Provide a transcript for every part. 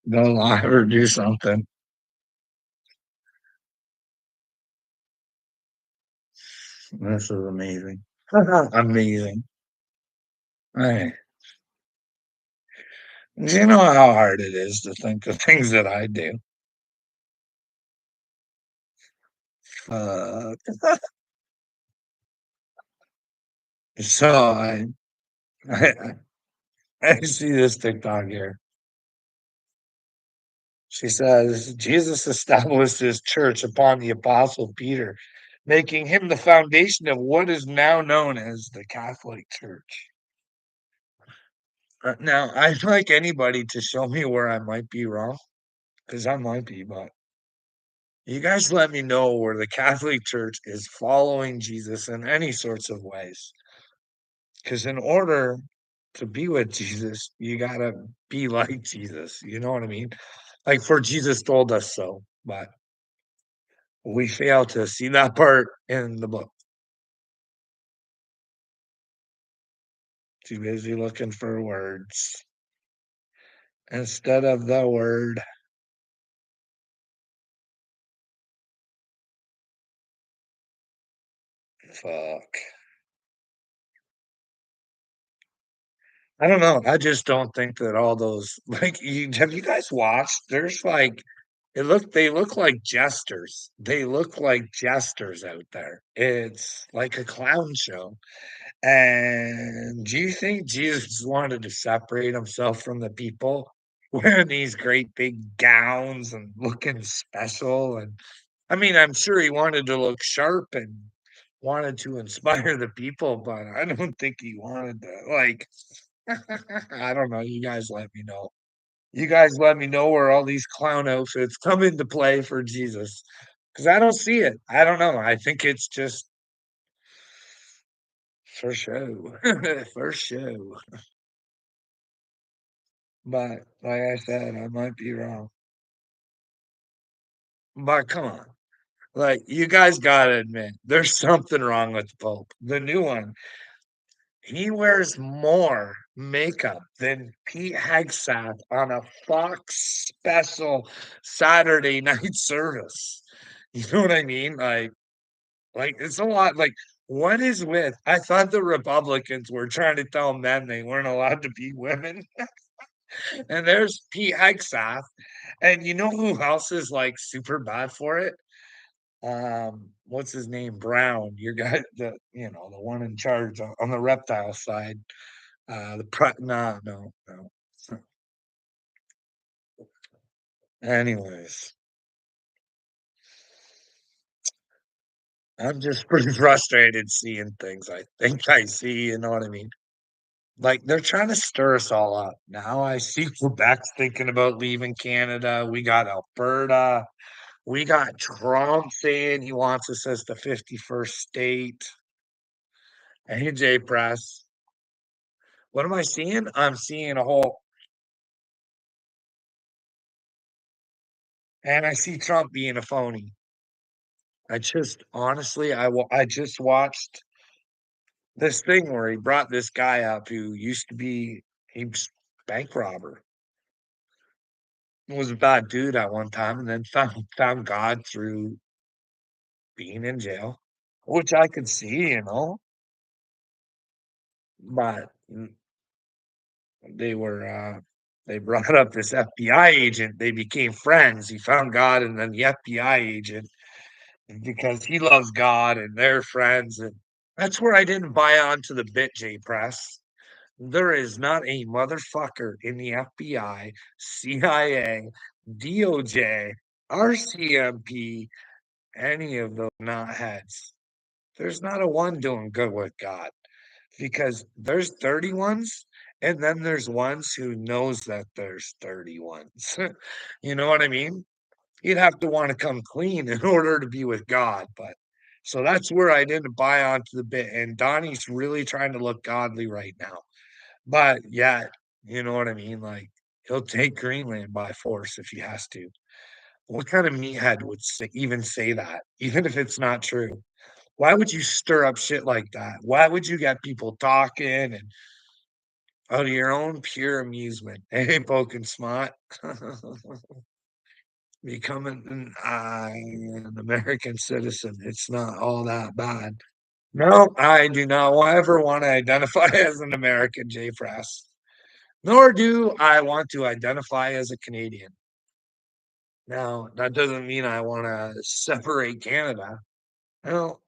They'll lie or do something. This is amazing. Amazing. Right. Do you know how hard it is to think of things that I do? Uh, so I I see this TikTok here. She says, Jesus established his church upon the apostle Peter, making him the foundation of what is now known as the Catholic Church. Now, I'd like anybody to show me where I might be wrong, because I might be, but you guys let me know where the Catholic Church is following Jesus in any sorts of ways. Because in order to be with Jesus, you gotta be like Jesus. You know what I mean? Like, for Jesus told us so, but we fail to see that part in the book. Too busy looking for words instead of the word fuck. I don't know. I just don't think that all those like have you guys watched? There's like they look like jesters. They look like jesters out there. It's like a clown show. And do you think Jesus wanted to separate himself from the people wearing these great big gowns and looking special? And I mean, I'm sure he wanted to look sharp and wanted to inspire the people, but I don't think he wanted to like I don't know. You guys let me know. You guys let me know where all these clown outfits come into play for Jesus. Because I don't see it. I don't know. I think it's just for show. For show. But like I said, I might be wrong. But come on. Like, you guys gotta admit, there's something wrong with the Pope. The new one, he wears more makeup than Pete Hegseth on a Fox special Saturday night service. You know what I mean? Like it's a lot. Like, what is with? I thought the Republicans were trying to tell men they weren't allowed to be women, and there's Pete Hegseth, and you know who else is like super bad for it? What's his name? Brown, your guy, the one in charge on the reptile side. No, no, no. Anyways, I'm just pretty frustrated seeing things I think I see, you know what I mean? Like, they're trying to stir us all up. Now I see Quebec's thinking about leaving Canada. We got Alberta. We got Trump saying he wants us as the 51st state. AJ Press. What am I seeing? I'm seeing a whole, and I see Trump being a phony. I just honestly, I just watched this thing where he brought this guy up who used to be he was bank robber, was a bad dude at one time, and then found God through being in jail, which I could see, but they were they brought up this FBI agent. They became friends. He found God, and then the FBI agent because he loves God and they're friends, and that's where I didn't buy onto the bit J Press. There is not a motherfucker in the FBI, CIA, DOJ, RCMP, any of those knotheads. There's not a one doing good with God because there's 30 ones, and then there's ones who knows that there's 30 ones. You know what I mean? You'd have to want to come clean in order to be with God, but so that's where I didn't buy onto the bit. And Donnie's really trying to look godly right now. But yeah, you know what I mean? Like, he'll take Greenland by force if he has to. What kind of meathead would even say that, even if it's not true? Why would you stir up shit like that? Why would you get people talking and out of your own pure amusement. Hey, poking smart. Becoming an American citizen. It's not all that bad. No, I do not ever want to identify as an American, J Press. Nor do I want to identify as a Canadian. Now, that doesn't mean I want to separate Canada. No,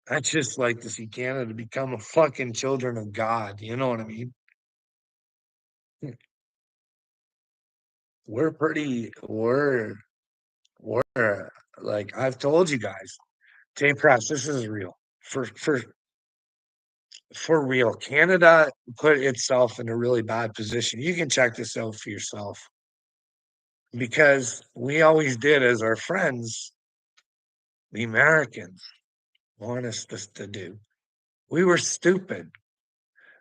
I just like to see Canada become a fucking children of God. You know what I mean? We're pretty, we're like I've told you guys, J Press, this is real. For real, Canada put itself in a really bad position. You can check this out for yourself because we always did as our friends, the Americans want us to do. We were stupid.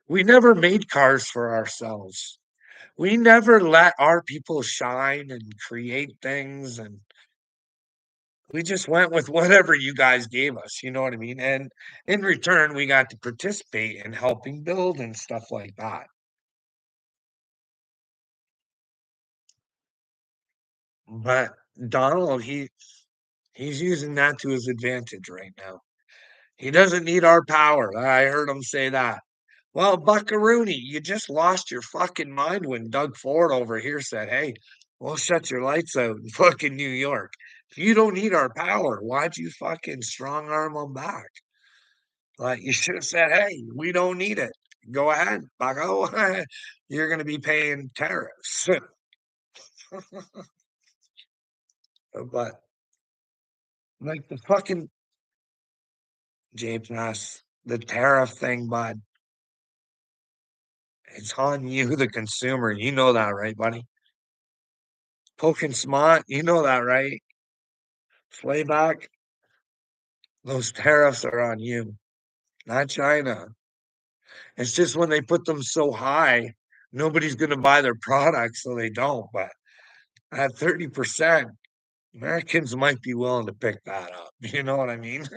We never made cars for ourselves. We never let our people shine and create things. And we just went with whatever you guys gave us. You know what I mean? And in return, we got to participate in helping build and stuff like that. But Donald, he's using that to his advantage right now. He doesn't need our power. I heard him say that. Well, Buckaroony, you just lost your fucking mind when Doug Ford over here said, "Hey, we'll shut your lights out in fucking New York. If you don't need our power, why'd you fucking strong arm them back? Like you should have said, hey, we don't need it. Go ahead, Bucko. You're gonna be paying tariffs." But like the fucking James Nass, the tariff thing, bud, it's on you, the consumer. You know that, right, buddy? Poking smart, you know that, right? Slayback, those tariffs are on you, not China. It's just when they put them so high, nobody's going to buy their products, so they don't. But at 30%, Americans might be willing to pick that up. You know what I mean?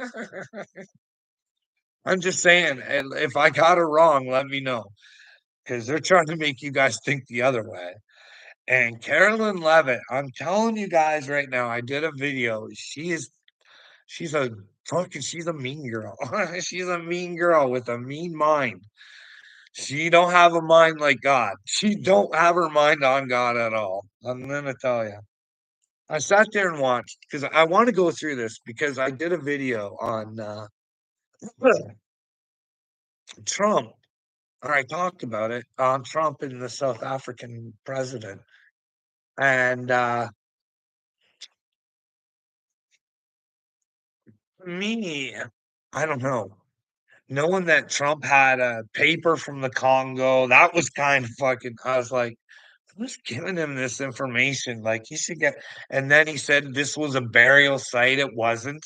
I'm just saying, and if I got it wrong, let me know because they're trying to make you guys think the other way. And Carolyn Levitt, I'm telling you guys right now, I did a video. She's a she's a mean girl. She's a mean girl with a mean mind. She don't have a mind like God. She don't have her mind on God at all. I'm gonna tell you. I sat there and watched because I want to go through this because I did a video on Trump, or I talked about it on Trump and the South African president. And me, I don't know. Knowing that Trump had a paper from the Congo, that was kind of fucking. I was like, who's giving him this information? Like, he should get. And then he said this was a burial site. It wasn't.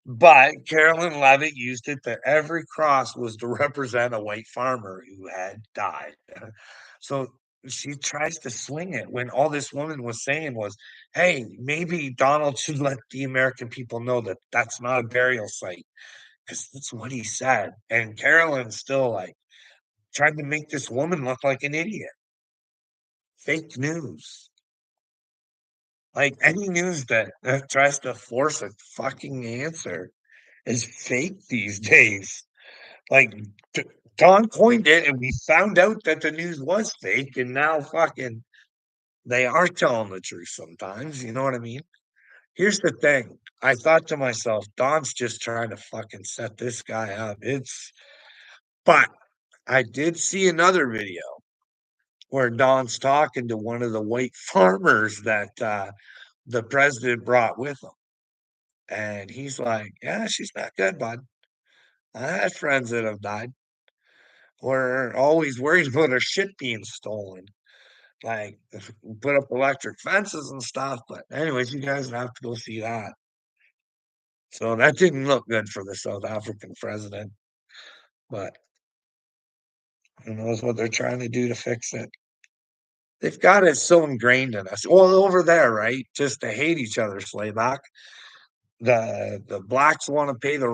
But Carolyn Levitt used it that every cross was to represent a white farmer who had died. So she tries to swing it when all this woman was saying was, hey, maybe Donald should let the American people know that that's not a burial site because that's what he said. And Carolyn's still like trying to make this woman look like an idiot. Fake news. Like any news that tries to force a fucking answer is fake these days. Like T- Don coined it, and we found out that the news was fake, and now fucking they are telling the truth sometimes. You know what I mean? Here's the thing. I thought to myself, Don's just trying to fucking set this guy up. But I did see another video where Don's talking to one of the white farmers that the president brought with him. And he's like, yeah, she's not good, bud. I had friends that have died. We're always worried about our shit being stolen. Like, if we put up electric fences and stuff. But, anyways, you guys have to go see that. So, that didn't look good for the South African president. But who knows what they're trying to do to fix it? They've got it so ingrained in us. Well, over there, right? Just to hate each other, Slayback. The blacks want to pay the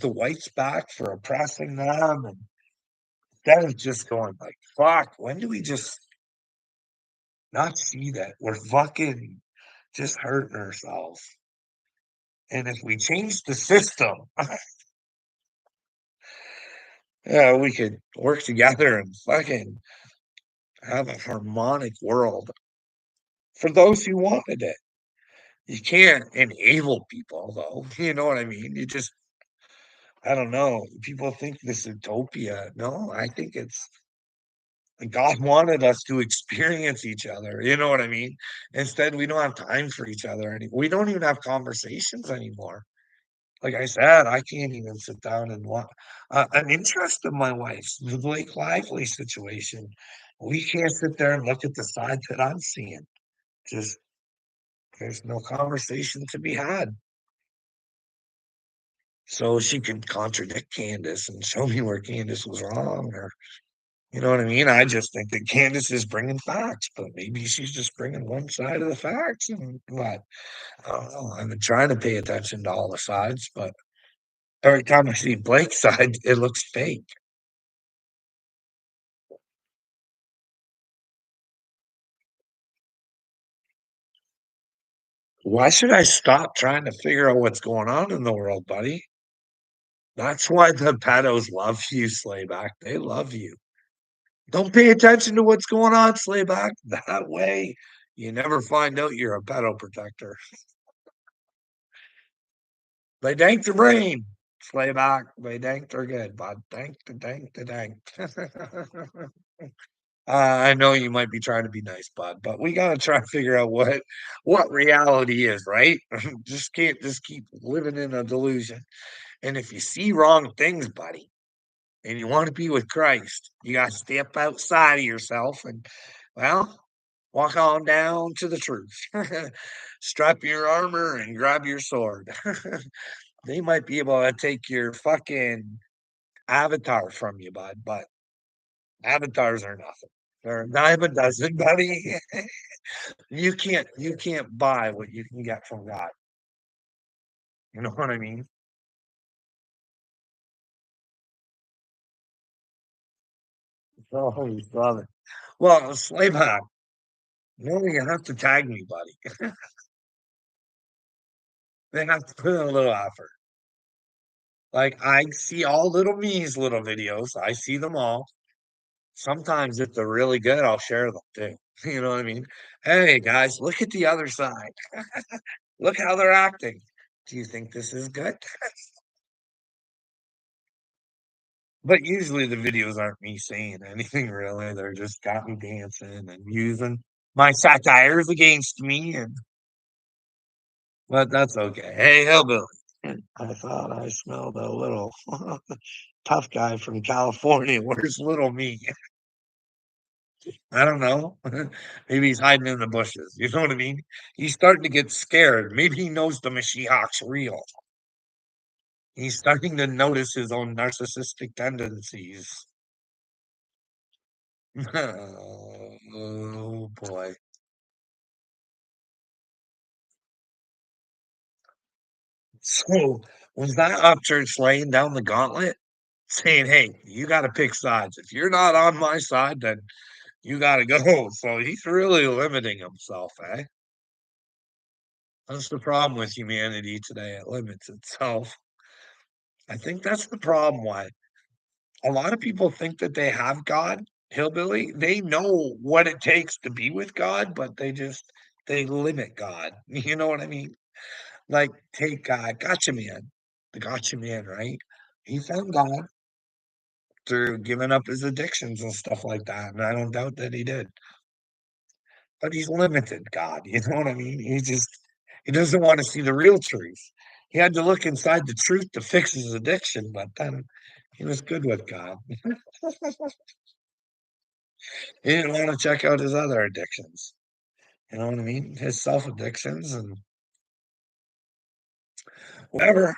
whites back for oppressing them, That is just going like, fuck, when do we just not see that we're fucking just hurting ourselves? And if we change the system, yeah, we could work together and fucking have a harmonic world for those who wanted it. You can't enable people though. You know what I mean? You just I don't know. People think this utopia. No, I think it's God wanted us to experience each other. You know what I mean? Instead, we don't have time for each other anymore. We don't even have conversations anymore. Like I said, I can't even sit down and watch an interest of my wife's, the Blake Lively situation. We can't sit there and look at the side that I'm seeing. Just there's no conversation to be had. So she can contradict Candace and show me where Candace was wrong, or you know what I mean? I just think that Candace is bringing facts, but maybe she's just bringing one side of the facts. And what? I don't know. I've been trying to pay attention to all the sides, but every time I see Blake's side, it looks fake. Why should I stop trying to figure out what's going on in the world, buddy? That's why the pedos love you, Slayback. They love you. Don't pay attention to what's going on, Slayback. That way, you never find out you're a pedo protector. They dank the brain, Slayback. They dank are good, bud. Dank the dank the dank. I know you might be trying to be nice, bud, but we gotta try to figure out what reality is, right? Just can't just keep living in a delusion. And if you see wrong things, buddy, and you want to be with Christ, you got to step outside of yourself and, well, walk on down to the truth. Strap your armor and grab your sword. They might be able to take your fucking avatar from you, bud, but avatars are nothing. They're a dime a dozen, buddy. You can't buy what you can get from God. You know what I mean? Oh, you brother. Well, slave hog. No, you have to tag me, buddy. They have to put in a little effort. Like I see all little me's little videos. I see them all. Sometimes if they're really good, I'll share them too. You know what I mean? Hey guys, look at the other side. Look how they're acting. Do you think this is good? But usually the videos aren't me saying anything really. They're just got me dancing and using my satires against me, and but that's okay. Hey, hillbilly. I thought I smelled a little tough guy from California. Where's little me? I don't know. Maybe he's hiding in the bushes. You know what I mean? He's starting to get scared. Maybe he knows the Mashiach's real. He's starting to notice his own narcissistic tendencies. Oh boy. So was that Upchurch laying down the gauntlet, saying, "Hey, you got to pick sides. If you're not on my side, then you got to go." So he's really limiting himself, eh? That's the problem with humanity today. It limits itself. I think that's the problem. Why a lot of people think that they have God, hillbilly. They know what it takes to be with God, but they limit God. You know what I mean? Like take Gotcha Man, the Gotcha Man, right? He found God through giving up his addictions and stuff like that, and I don't doubt that he did. But he's limited God, you know what I mean? He doesn't want to see the real truth. He had to look inside the truth to fix his addiction, but then he was good with God. He didn't want to check out his other addictions. You know what I mean? His self addictions and whatever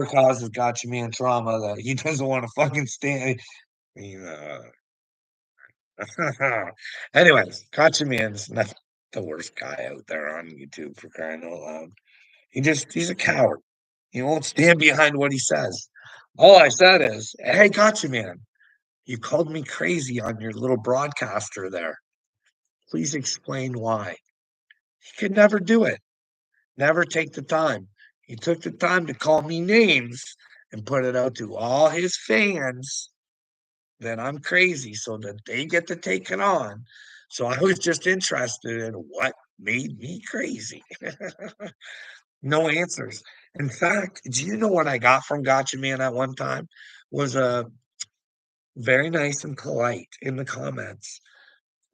causes Gotcha Man trauma that he doesn't want to fucking stand. You know, anyways, Gotcha Man's not the worst guy out there on YouTube for crying out loud. He's a coward. He won't stand behind what he says. All I said is, hey, Gotcha Man, You called me crazy on your little broadcaster there. Please explain why." He could never do it, never take the time. He took the time to call me names and put it out to all his fans that I'm crazy so that they get to take it on. So I was just interested in what made me crazy. No answers. In fact, do you know what I got from Gotcha Man at one time? Was very nice and polite in the comments.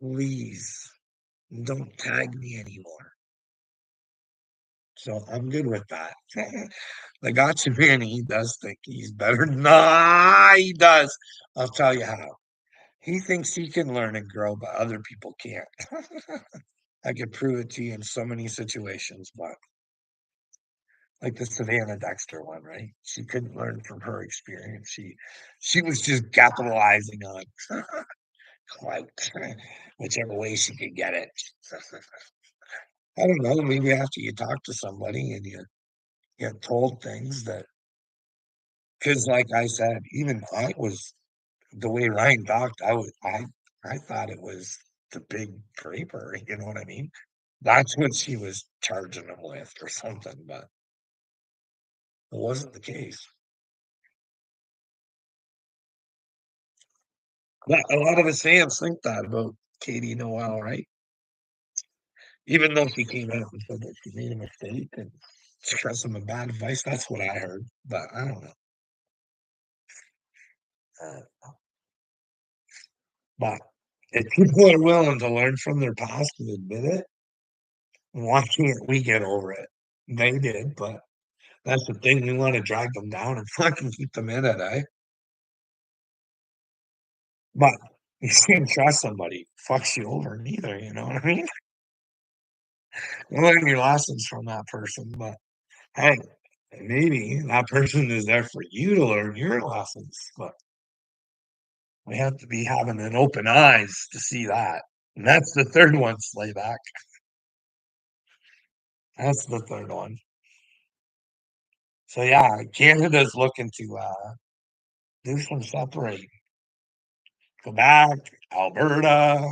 Please don't tag me anymore. So I'm good with that. The Gotcha Man, he does think he's better. Nah, he does. I'll tell you how. He thinks he can learn and grow, but other people can't. I could prove it to you in so many situations, but like the Savannah Dexter one, right? She couldn't learn from her experience. She was just capitalizing on clout, whichever way she could get it. I don't know. Maybe after you talk to somebody and you get told things that, because like I said, even I was the way Ryan talked. I thought it was the big creeper. You know what I mean? That's what she was charging him with or something, but it wasn't the case. But a lot of his fans think that about Katie Noel, right? Even though she came out and said that she made a mistake and expressed some bad advice, that's what I heard. But I don't know. Uh, but if people are willing to learn from their past and admit it, why can't we get over it? They did, but that's the thing. We want to drag them down and fucking keep them in it, eh? But you can't trust somebody fucks you over neither, you know what I mean? Learn your lessons from that person, but hey, maybe that person is there for you to learn your lessons, but we have to be having an open eyes to see that. And that's the third one, Slayback. That's the third one. So yeah, Canada's looking to do some separating. Quebec, Alberta.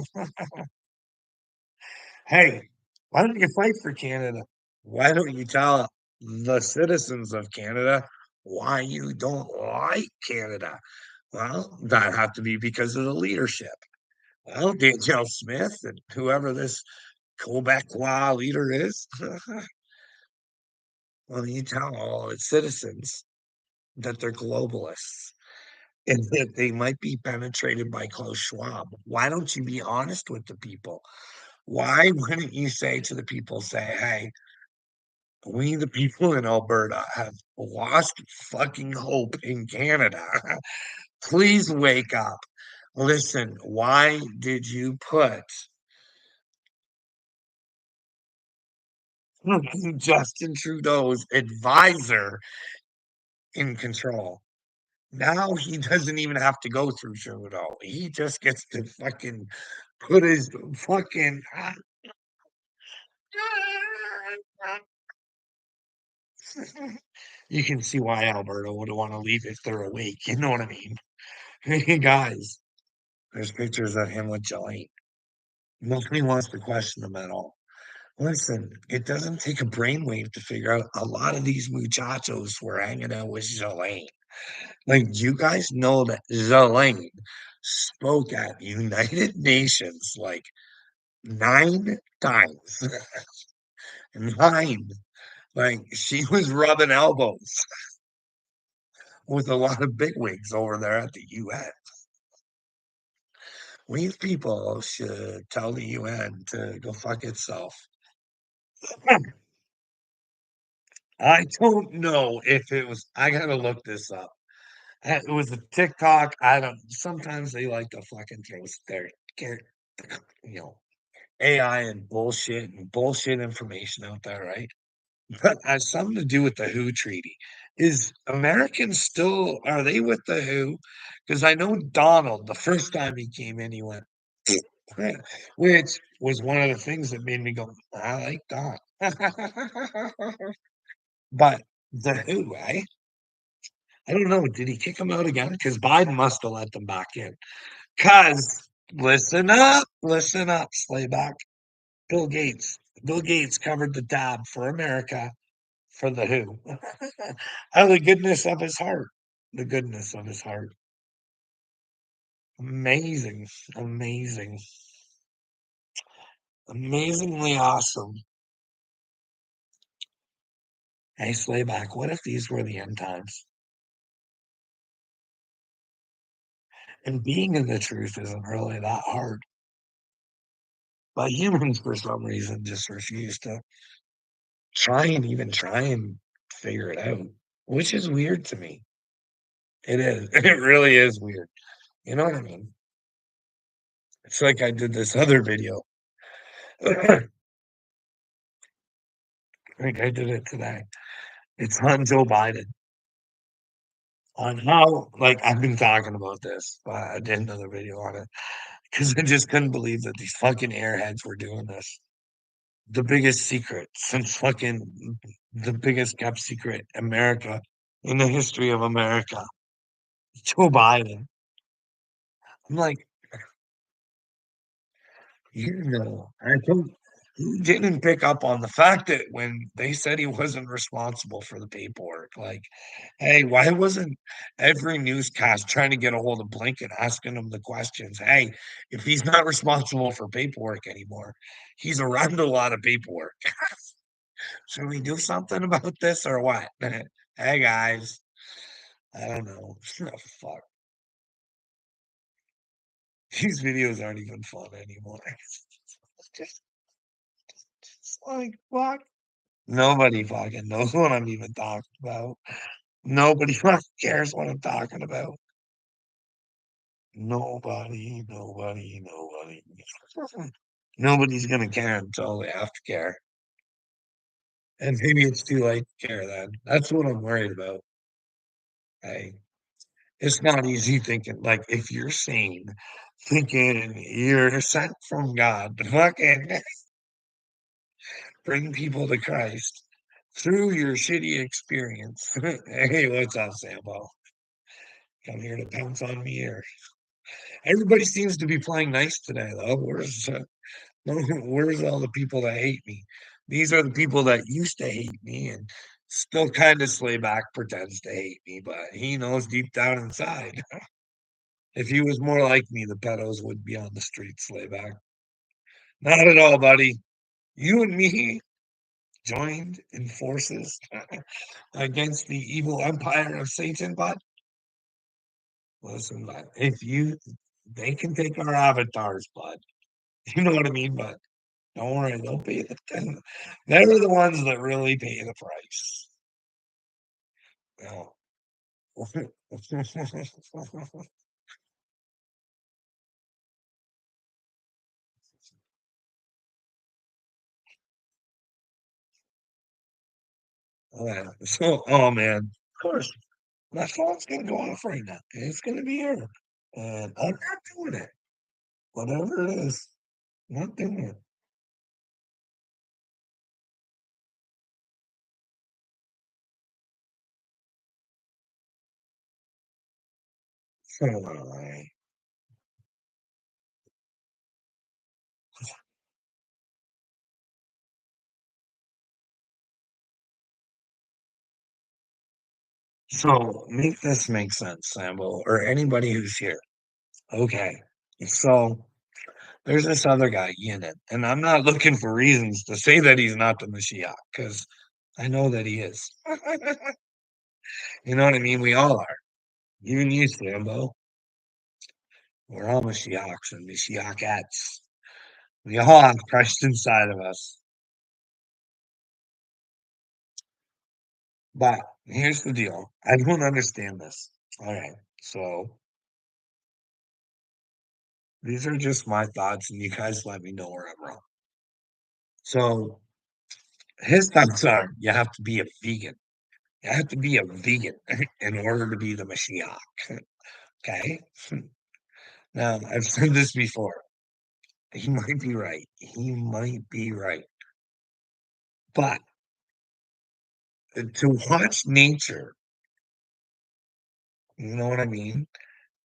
Hey, why don't you fight for Canada? Why don't you tell the citizens of Canada why you don't like Canada? Well, that had to be because of the leadership. Well, Danielle Smith and whoever this Quebecois leader is, well, you tell all its citizens that they're globalists and that they might be penetrated by Klaus Schwab. Why don't you be honest with the people? Why wouldn't you say to the people, say, hey, we, the people in Alberta, have lost fucking hope in Canada. Please wake up. Listen, why did you put Justin Trudeau's advisor in control? Now he doesn't even have to go through Trudeau. He just gets to fucking put his fucking. You can see why Alberta would want to leave if they're awake. You know what I mean? Hey, guys, there's pictures of him with Jolene. Nobody wants to question him at all. Listen, it doesn't take a brainwave to figure out a lot of these muchachos were hanging out with Jolene. Like, you guys know that Jolene spoke at United Nations like 9 times. Nine. Like, she was rubbing elbows with a lot of bigwigs over there at the UN. We people should tell the UN to go fuck itself. I don't know if it was, I gotta look this up. It was a TikTok. I don't, sometimes they like to fucking throw their, you know, AI and bullshit information out there, right? But has something to do with the WHO treaty. Is Americans still, are they with the WHO? Because I know Donald, the first time he came in, he went, which was one of the things that made me go, I like that. But the WHO, eh? I don't know, did he kick him out again? Because Biden must have let them back in. Cause listen up, Slayback. Bill Gates. Bill Gates covered the tab for America for the WHO. Out of the goodness of his heart. The goodness of his heart. Amazing. Amazing. Amazingly awesome. Hey, Slayback, what if these were the end times? And being in the truth isn't really that hard. But humans, for some reason, just refuse to try and figure it out, which is weird to me. It is. It really is weird. You know what I mean? It's like I did this other video. I think I did it today. It's on Joe Biden, on how, like, I've been talking about this, but I did another video on it because I just couldn't believe that these fucking airheads were doing this. The biggest secret since fucking the biggest kept secret America in the history of America. Joe Biden. I'm like, I told he didn't pick up on the fact that when they said he wasn't responsible for the paperwork, like, hey, why wasn't every newscast trying to get a hold of Blinken, asking him the questions? Hey, if he's not responsible for paperwork anymore, he's around a lot of paperwork. Should we do something about this or what? Hey guys, I don't know. Oh, fuck. These videos aren't even fun anymore. It's just like fuck. Nobody fucking knows what I'm even talking about. Nobody fucking cares what I'm talking about. Nobody. Nobody's gonna care until they have to care. And maybe it's too late to care then. That's what I'm worried about. Hey, it's not easy thinking like if you're sane, thinking you're sent from God to fucking bring people to Christ through your shitty experience. Hey, what's up, Sambo? Come here to pounce on me here. Everybody seems to be playing nice today, though. Where's all the people that hate me? These are the people that used to hate me and still kind of Slayback pretends to hate me, but he knows deep down inside. If he was more like me, the pedos would be on the street, Slayback. Not at all, buddy. You and me joined in forces against the evil empire of Satan, bud. Listen, bud, if you they can take our avatars, bud. You know what I mean? But don't worry, they'll pay they're the ones that really pay the price. No. Yeah. So, oh man, of course, my phone's gonna go off right now. It's gonna be here, and I'm not doing it. Whatever it is, not doing it. So, so make this make sense, Sambo, or anybody who's here. Okay, so there's this other guy, Yin, and I'm not looking for reasons to say that he's not the Mashiach, because I know that he is. You know what I mean? We all are. Even you, Sambo. We're all Mashiachs and Mashiachettes. We all have Christ inside of us. But here's the deal. I don't understand this. All right. So these are just my thoughts, and you guys let me know where I'm wrong. So his thoughts are you have to be a vegan. You have to be a vegan in order to be the Mashiach. Okay. Now, I've said this before. He might be right. He might be right. But to watch nature You know what I mean?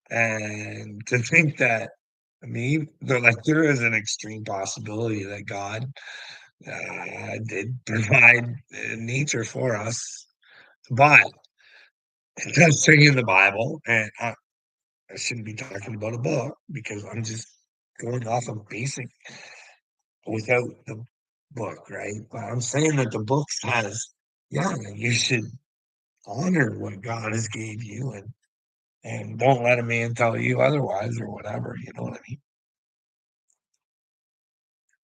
And to think that they're like, there is an extreme possibility that God did provide nature for us, but it does say in the Bible, and I shouldn't be talking about a book because I'm just going off of basic without the book, right? But I'm saying that the book says, yeah, you should honor what God has gave you and don't let a man tell you otherwise or whatever, you know what I mean?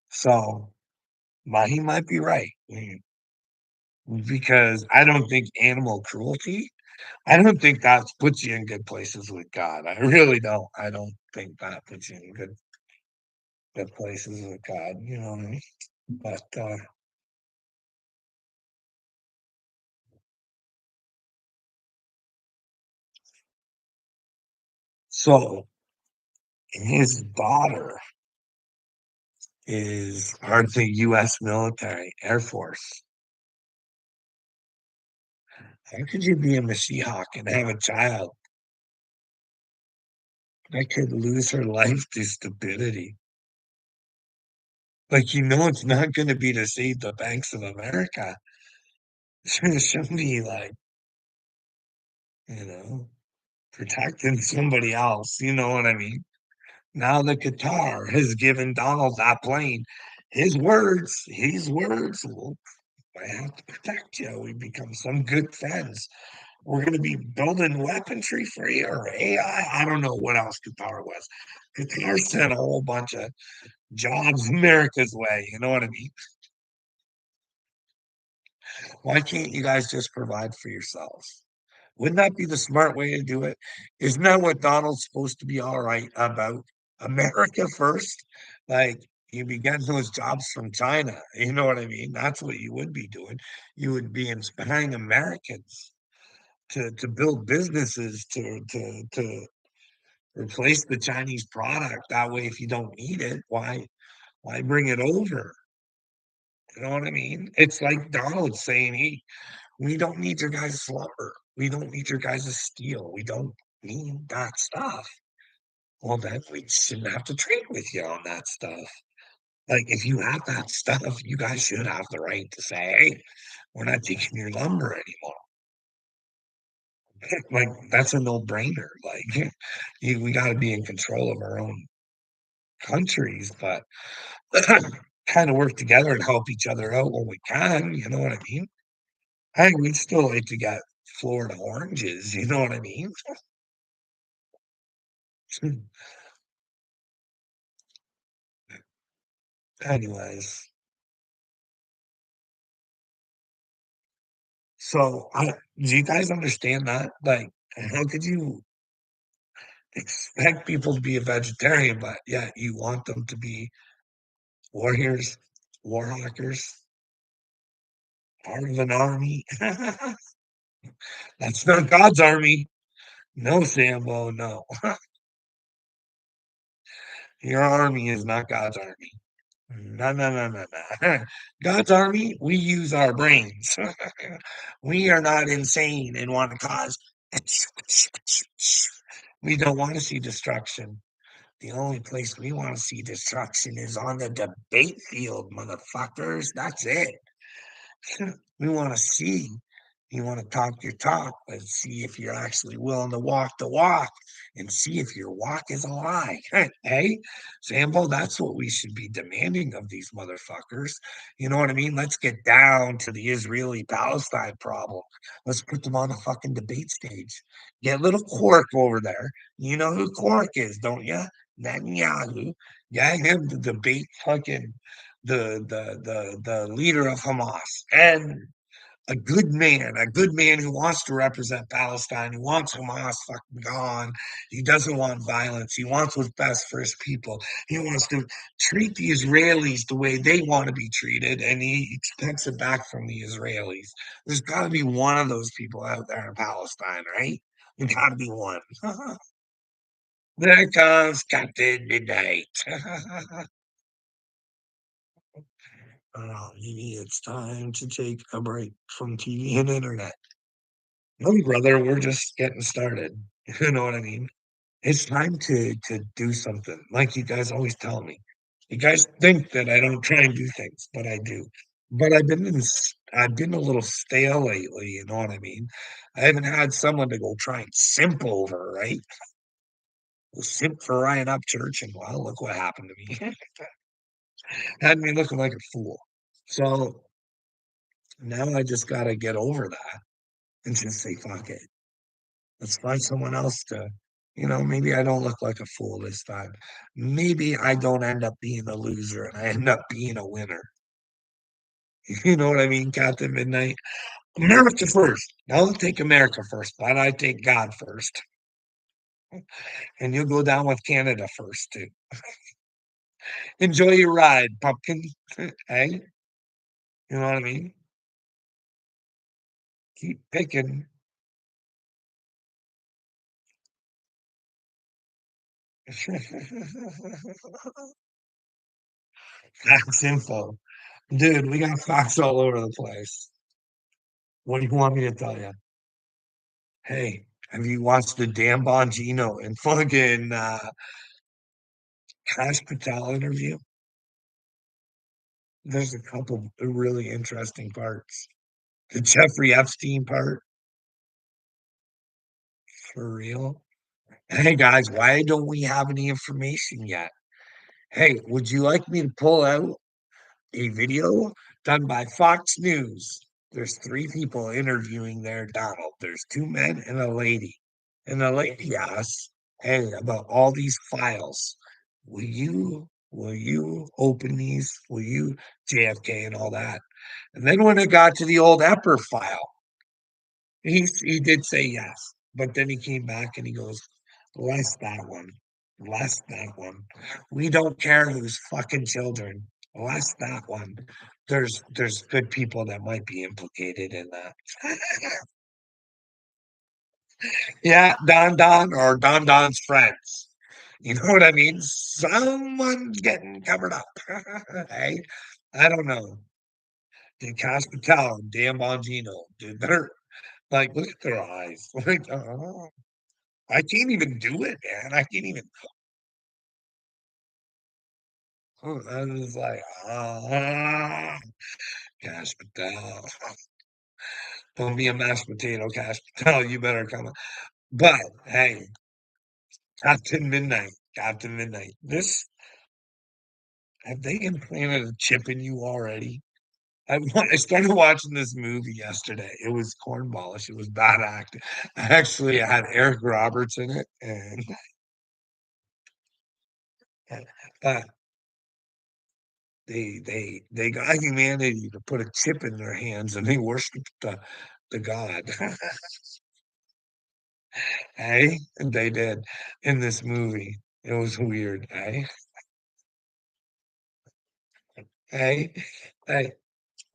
So, he might be right, because I don't think animal cruelty I don't think that puts you in good places with God. I really don't. I don't think that puts you in good places with God, you know what I mean? But, so his daughter is part of the US military, Air Force. How could you be a Mashiach and have a child that could lose her life to stupidity? Like, it's not gonna be to save the banks of America. She'll be like, you know, protecting somebody else, you know what I mean? Now the Qatar has given Donald that plane. His words, "Well, I have to protect you. We become some good friends. We're gonna be building weaponry for you or AI." I don't know what else Qatar was. Qatar sent a whole bunch of jobs America's way, you know what I mean? Why can't you guys just provide for yourselves? Wouldn't that be the smart way to do it? Isn't that what Donald's supposed to be all right about? America first? Like, you'd be getting those jobs from China. You know what I mean? That's what you would be doing. You would be inspiring Americans to build businesses to replace the Chinese product. That way, if you don't need it, why bring it over? You know what I mean? It's like Donald saying, "Hey, we don't need your guys' lumber. We don't need your guys' steel. We don't need that stuff." Well, then we shouldn't have to trade with you on that stuff. Like, if you have that stuff, you guys should have the right to say, "Hey, we're not taking your lumber anymore." Like, that's a no-brainer. Like, we got to be in control of our own countries, but kind of work together and help each other out when we can. You know what I mean? I think we'd still like to get Florida oranges. You know what I mean? Anyways, so do you guys understand that? Like, how could you expect people to be a vegetarian, but yet you want them to be warriors, war hawkers, part of an army? That's not God's army. No, Sambo, no. Your army is not God's army. No, no, no, no, no. God's army, we use our brains. We are not insane and want to cause. We don't want to see destruction. The only place we want to see destruction is on the debate field, motherfuckers. That's it. We want to see. You want to talk your talk, but see if you're actually willing to walk the walk and see if your walk is a lie. Hey, Sambo, that's what we should be demanding of these motherfuckers. You know what I mean? Let's get down to the Israeli Palestine problem. Let's put them on a fucking debate stage. Get little Quark over there. You know who Quark is, don't you? Netanyahu. Get him to debate fucking the leader of Hamas and a good man who wants to represent Palestine, who wants Hamas fucking gone. He doesn't want violence. He wants what's best for his people. He wants to treat the Israelis the way they want to be treated, and he expects it back from the Israelis. There's got to be one of those people out there in Palestine, right? There's got to be one. There comes Captain Midnight. Maybe it's time to take a break from TV and internet. No, brother, we're just getting started. You know what I mean? It's time to do something, like you guys always tell me. You guys think that I don't try and do things, but I do. But I've been a little stale lately, you know what I mean? I haven't had someone to go try and simp over, right? Well, simp for Ryan Upchurch, and well, look what happened to me. Had me looking like a fool. So now I just gotta get over that and just say, fuck it. Let's find someone else to, maybe I don't look like a fool this time. Maybe I don't end up being a loser and I end up being a winner. You know what I mean, Captain Midnight? America first. Don't take America first, but I take God first. And you'll go down with Canada first, too. Enjoy your ride, pumpkin. Hey, you know what I mean? Keep picking. Facts info. Dude, we got facts all over the place. What do you want me to tell you? Hey, have you watched the Dan Bongino and fucking Cash Patel interview? There's a couple really interesting parts. The Jeffrey Epstein part, for real. Hey guys, why don't we have any information yet? Hey, would you like me to pull out a video done by Fox News? There's three people interviewing there, Donald. There's two men and a lady. And the lady asks, hey, about all these files, will you open these? Will you JFK and all that? And then when it got to the old Epper file, he did say yes. But then he came back and he goes, less that one. Less that one. We don't care who's fucking children. Less that one. There's good people that might be implicated in that. Yeah, Don Don or Don Don's friends. You know what I mean? Someone's getting covered up. Hey, I don't know. Did Cash Patel and Dan Bongino, dude, they're like, look at their eyes. Like, I can't even do it, man. I can't even. I was like, Cash Patel. Don't be a mashed potato, Cash Patel. You better come on. But hey, Captain Midnight, Captain Midnight. This have they implanted a chip in you already? I started watching this movie yesterday. It was cornballish. It was bad acting. Actually, it had Eric Roberts in it, and uh, they got humanity to put a chip in their hands, and they worshiped the god. Hey, and they did in this movie. It was weird. Hey, hey.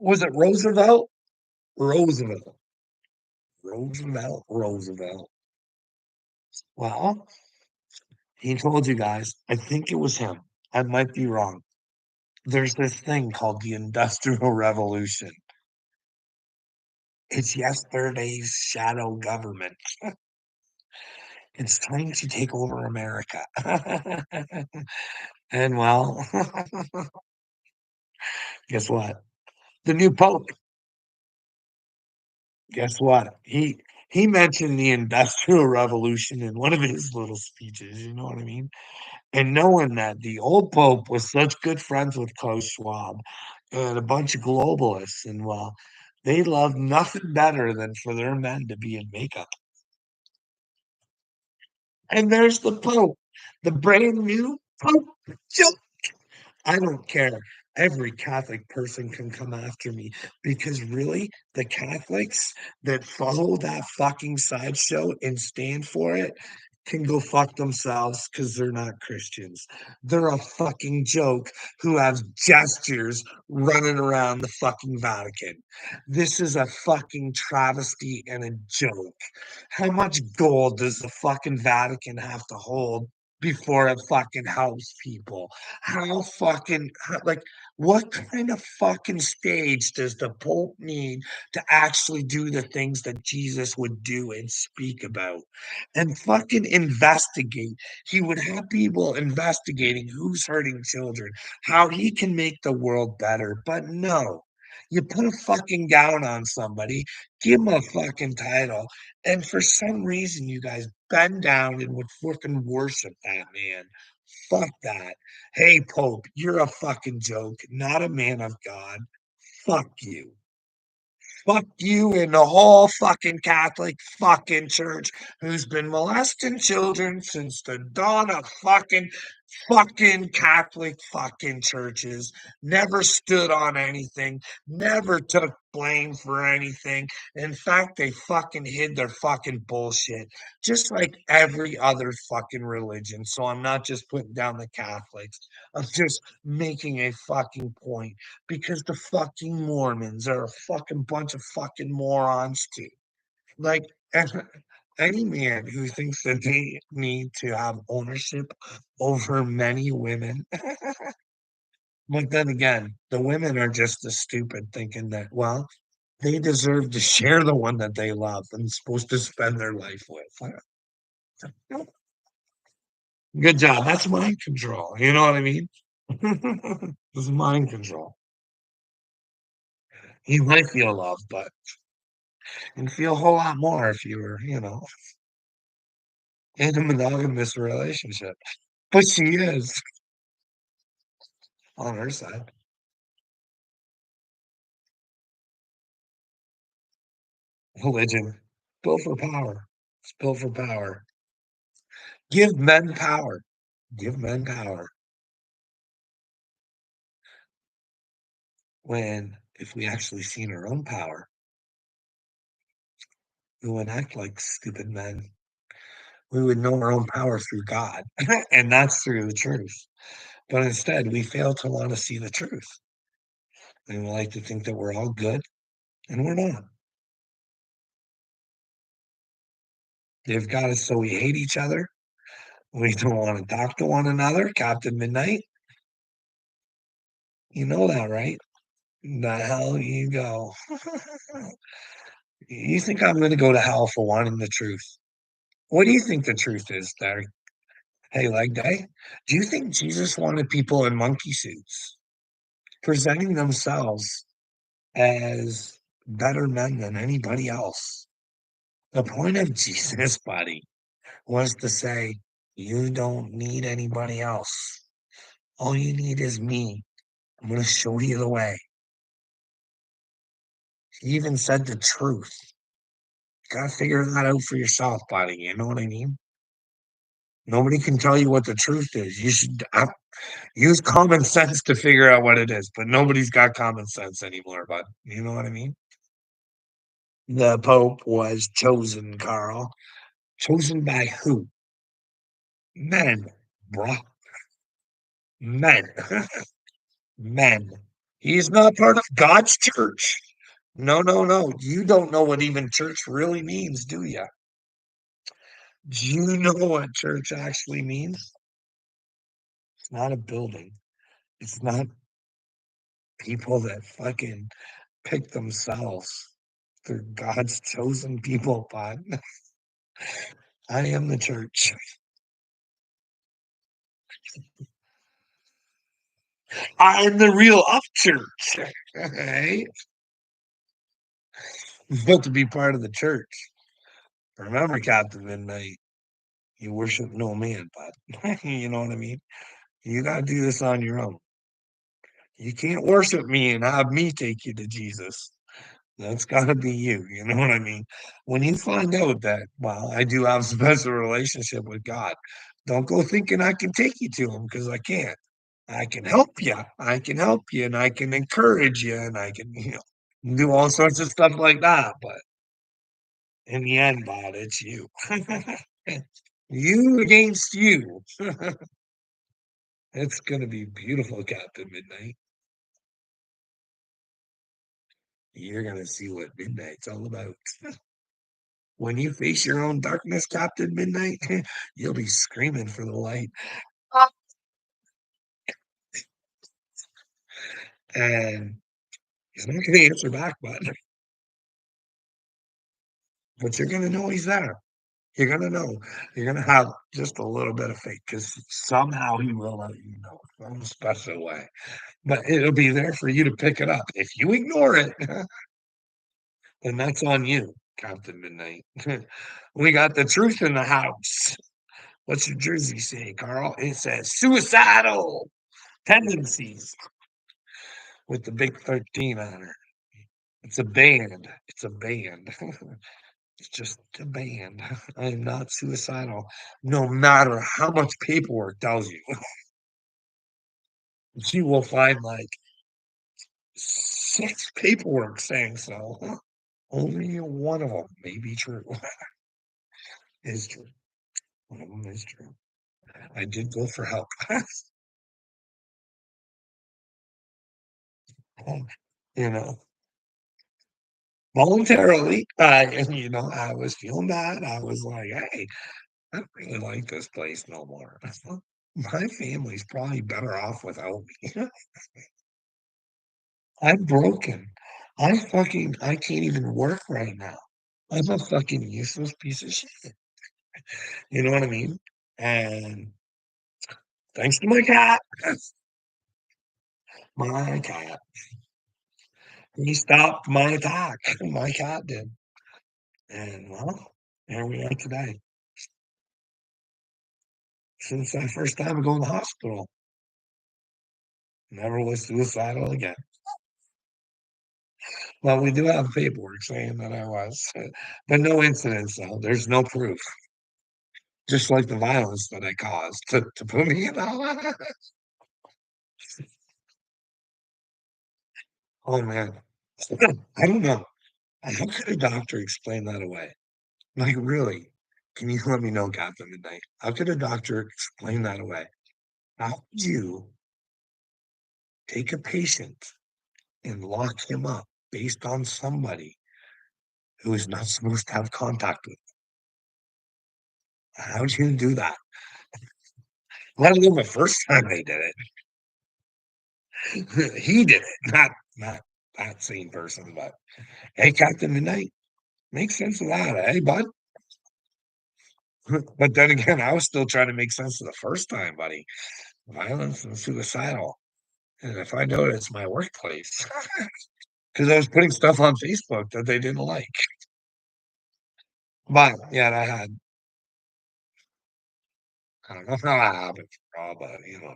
Was it Roosevelt? Roosevelt. Roosevelt. Well, he told you guys. I think it was him. I might be wrong. There's this thing called the Industrial Revolution. It's yesterday's shadow government. It's trying to take over America. And well, guess what? The new Pope, guess what? He mentioned the Industrial Revolution in one of his little speeches, you know what I mean? And knowing that the old Pope was such good friends with Klaus Schwab and a bunch of globalists, and well, they love nothing better than for their men to be in makeup. And there's the Pope, the brand new Pope. I don't care. Every Catholic person can come after me because really, the Catholics that follow that fucking sideshow and stand for it can go fuck themselves because they're not Christians. They're a fucking joke who have gestures running around the fucking Vatican. This is a fucking travesty and a joke. How much gold does the fucking Vatican have to hold? before it fucking helps people. Like, what kind of fucking stage does the Pope need to actually do the things that Jesus would do and speak about and fucking investigate? He would have people investigating who's hurting children, how he can make the world better. But no, you put a fucking gown on somebody, give them a fucking title, and for some reason, you guys bend down and would fucking worship that man. Fuck that. Hey, Pope, you're a fucking joke, not a man of God. Fuck you. Fuck you and the whole fucking Catholic fucking church who's been molesting children since the dawn of fucking Catholic fucking churches. Never stood on anything, never took blame for anything. In fact, they fucking hid their fucking bullshit, just like every other fucking religion. So I'm not just putting down the Catholics. I'm just making a fucking point because the fucking Mormons are a fucking bunch of fucking morons too. Like any man who thinks that they need to have ownership over many women. But then again, the women are just as stupid thinking that, well, they deserve to share the one that they love and supposed to spend their life with. Good job. That's mind control. You know what I mean? It's mind control. You might feel love, but you'd feel a whole lot more if you were, in a monogamous relationship. But she is on her side. Religion. Built for power. It's built for power. Give men power. Give men power. When if we actually seen our own power, we wouldn't act like stupid men. We would know our own power through God, and that's through the truth. But instead, we fail to want to see the truth. And we like to think that we're all good, and we're not. They've got us so we hate each other. We don't want to talk to one another. Captain Midnight, you know that, right? The hell you go. You think I'm going to go to hell for wanting the truth? What do you think the truth is there? Hey, leg day, do you think Jesus wanted people in monkey suits presenting themselves as better men than anybody else? The point of Jesus, buddy, was to say, you don't need anybody else. All you need is me. I'm going to show you the way. He even said the truth. You gotta figure that out for yourself, buddy. You know what I mean? Nobody can tell you what the truth is. You should use common sense to figure out what it is, but nobody's got common sense anymore, bud. You know what I mean? The Pope was chosen, Carl. Chosen by who? Men, bruh. Men. Men. He's not part of God's church. No, no, no. You don't know what even church really means, do you? Do you know what church actually means? It's not a building. It's not people that fucking pick themselves. They're God's chosen people, bud. I am the church. I'm the real up church. Right? But to be part of the church, remember, Captain Midnight, you worship no man, bud. You know what I mean? You got to do this on your own. You can't worship me and have me take you to Jesus. That's gotta be you, you know what I mean? When you find out that, well, I do have a special relationship with God, don't go thinking I can take you to him because I can't. I can help you. I can help you and I can encourage you and I can, do all sorts of stuff like that. But in the end, bud, it's you. You against you. It's gonna be beautiful, Captain Midnight. You're gonna see what midnight's all about. When you face your own darkness, Captain Midnight, you'll be screaming for the light. And he's not gonna answer back, but you're gonna know he's there. You're gonna know. You're gonna have just a little bit of faith because somehow he will let you know some special way. But it'll be there for you to pick it up. If you ignore it, then that's on you, Captain Midnight. We got the truth in the house. What's your jersey say, Carl? It says suicidal tendencies with the big 13 on it. It's a band. It's a band. It's just a band. I am not suicidal, no matter how much paperwork tells you. You will find like six paperwork saying so. Only one of them may be true. Is true. One of them is true. I did go for help. You know, voluntarily. I was feeling bad. I was like, hey, I don't really like this place no more. My family's probably better off without me. I'm broken. I can't even work right now. I'm a fucking useless piece of shit. You know what I mean? And thanks to my cat, my cat, he stopped my attack. My cat did. And well, here we are today. Since that first time going to the hospital, never was suicidal again. Well, we do have paperwork saying that I was, but no incidents though. There's no proof. Just like the violence that I caused to put me in the Oh man. I don't know. How could a doctor explain that away? Like, really? Can you let me know, Captain Midnight? How could a doctor explain that away? How could you take a patient and lock him up based on somebody who is not supposed to have contact with? How would you do that? Let alone the first time they did it. He did it, not that same person, but hey, Captain Midnight, make sense of that, eh, bud? But then again, I was still trying to make sense of the first time, buddy. Violence and suicidal. And if I know it's my workplace, because I was putting stuff on Facebook that they didn't like. But yeah, I had, I don't know how that happened, but you know,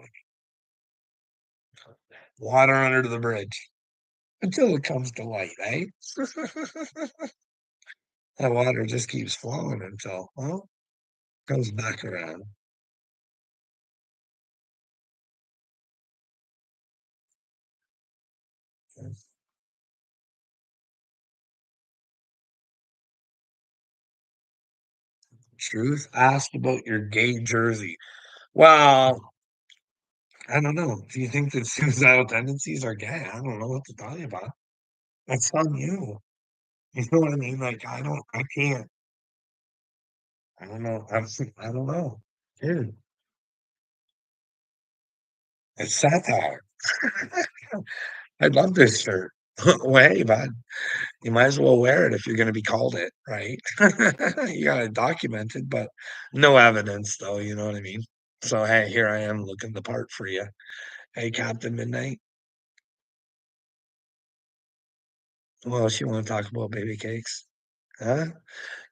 water under the bridge until it comes to light, eh? That water just keeps flowing until, well, comes back around. Truth asked about your gay jersey. Well, I don't know. Do you think that suicidal tendencies are gay? I don't know what to tell you about. That's on you. You know what I mean? Like, I can't, I don't know. I don't know. Dude, it's satire. I love this shirt. Well, hey, bud, you might as well wear it if you're going to be called it, right? You got it documented, but no evidence, though. You know what I mean? So, hey, here I am looking the part for you. Hey, Captain Midnight. What else you want to talk about, baby cakes? Huh?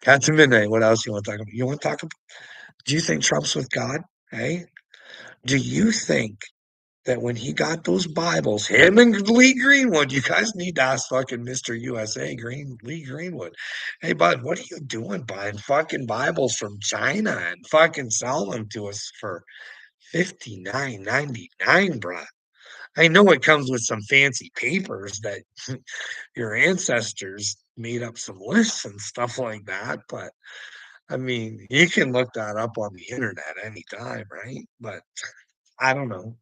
Captain Midnight, what else you want to talk about? You want to talk about? Do you think Trump's with God? Hey? Do you think that when he got those Bibles, him and Lee Greenwood, you guys need to ask fucking Mr. USA Lee Greenwood. Hey, bud, what are you doing buying fucking Bibles from China and fucking selling them to us for 59.99, bruh? I know it comes with some fancy papers that your ancestors made up some lists and stuff like that, but I mean, you can look that up on the internet anytime, right? But I don't know.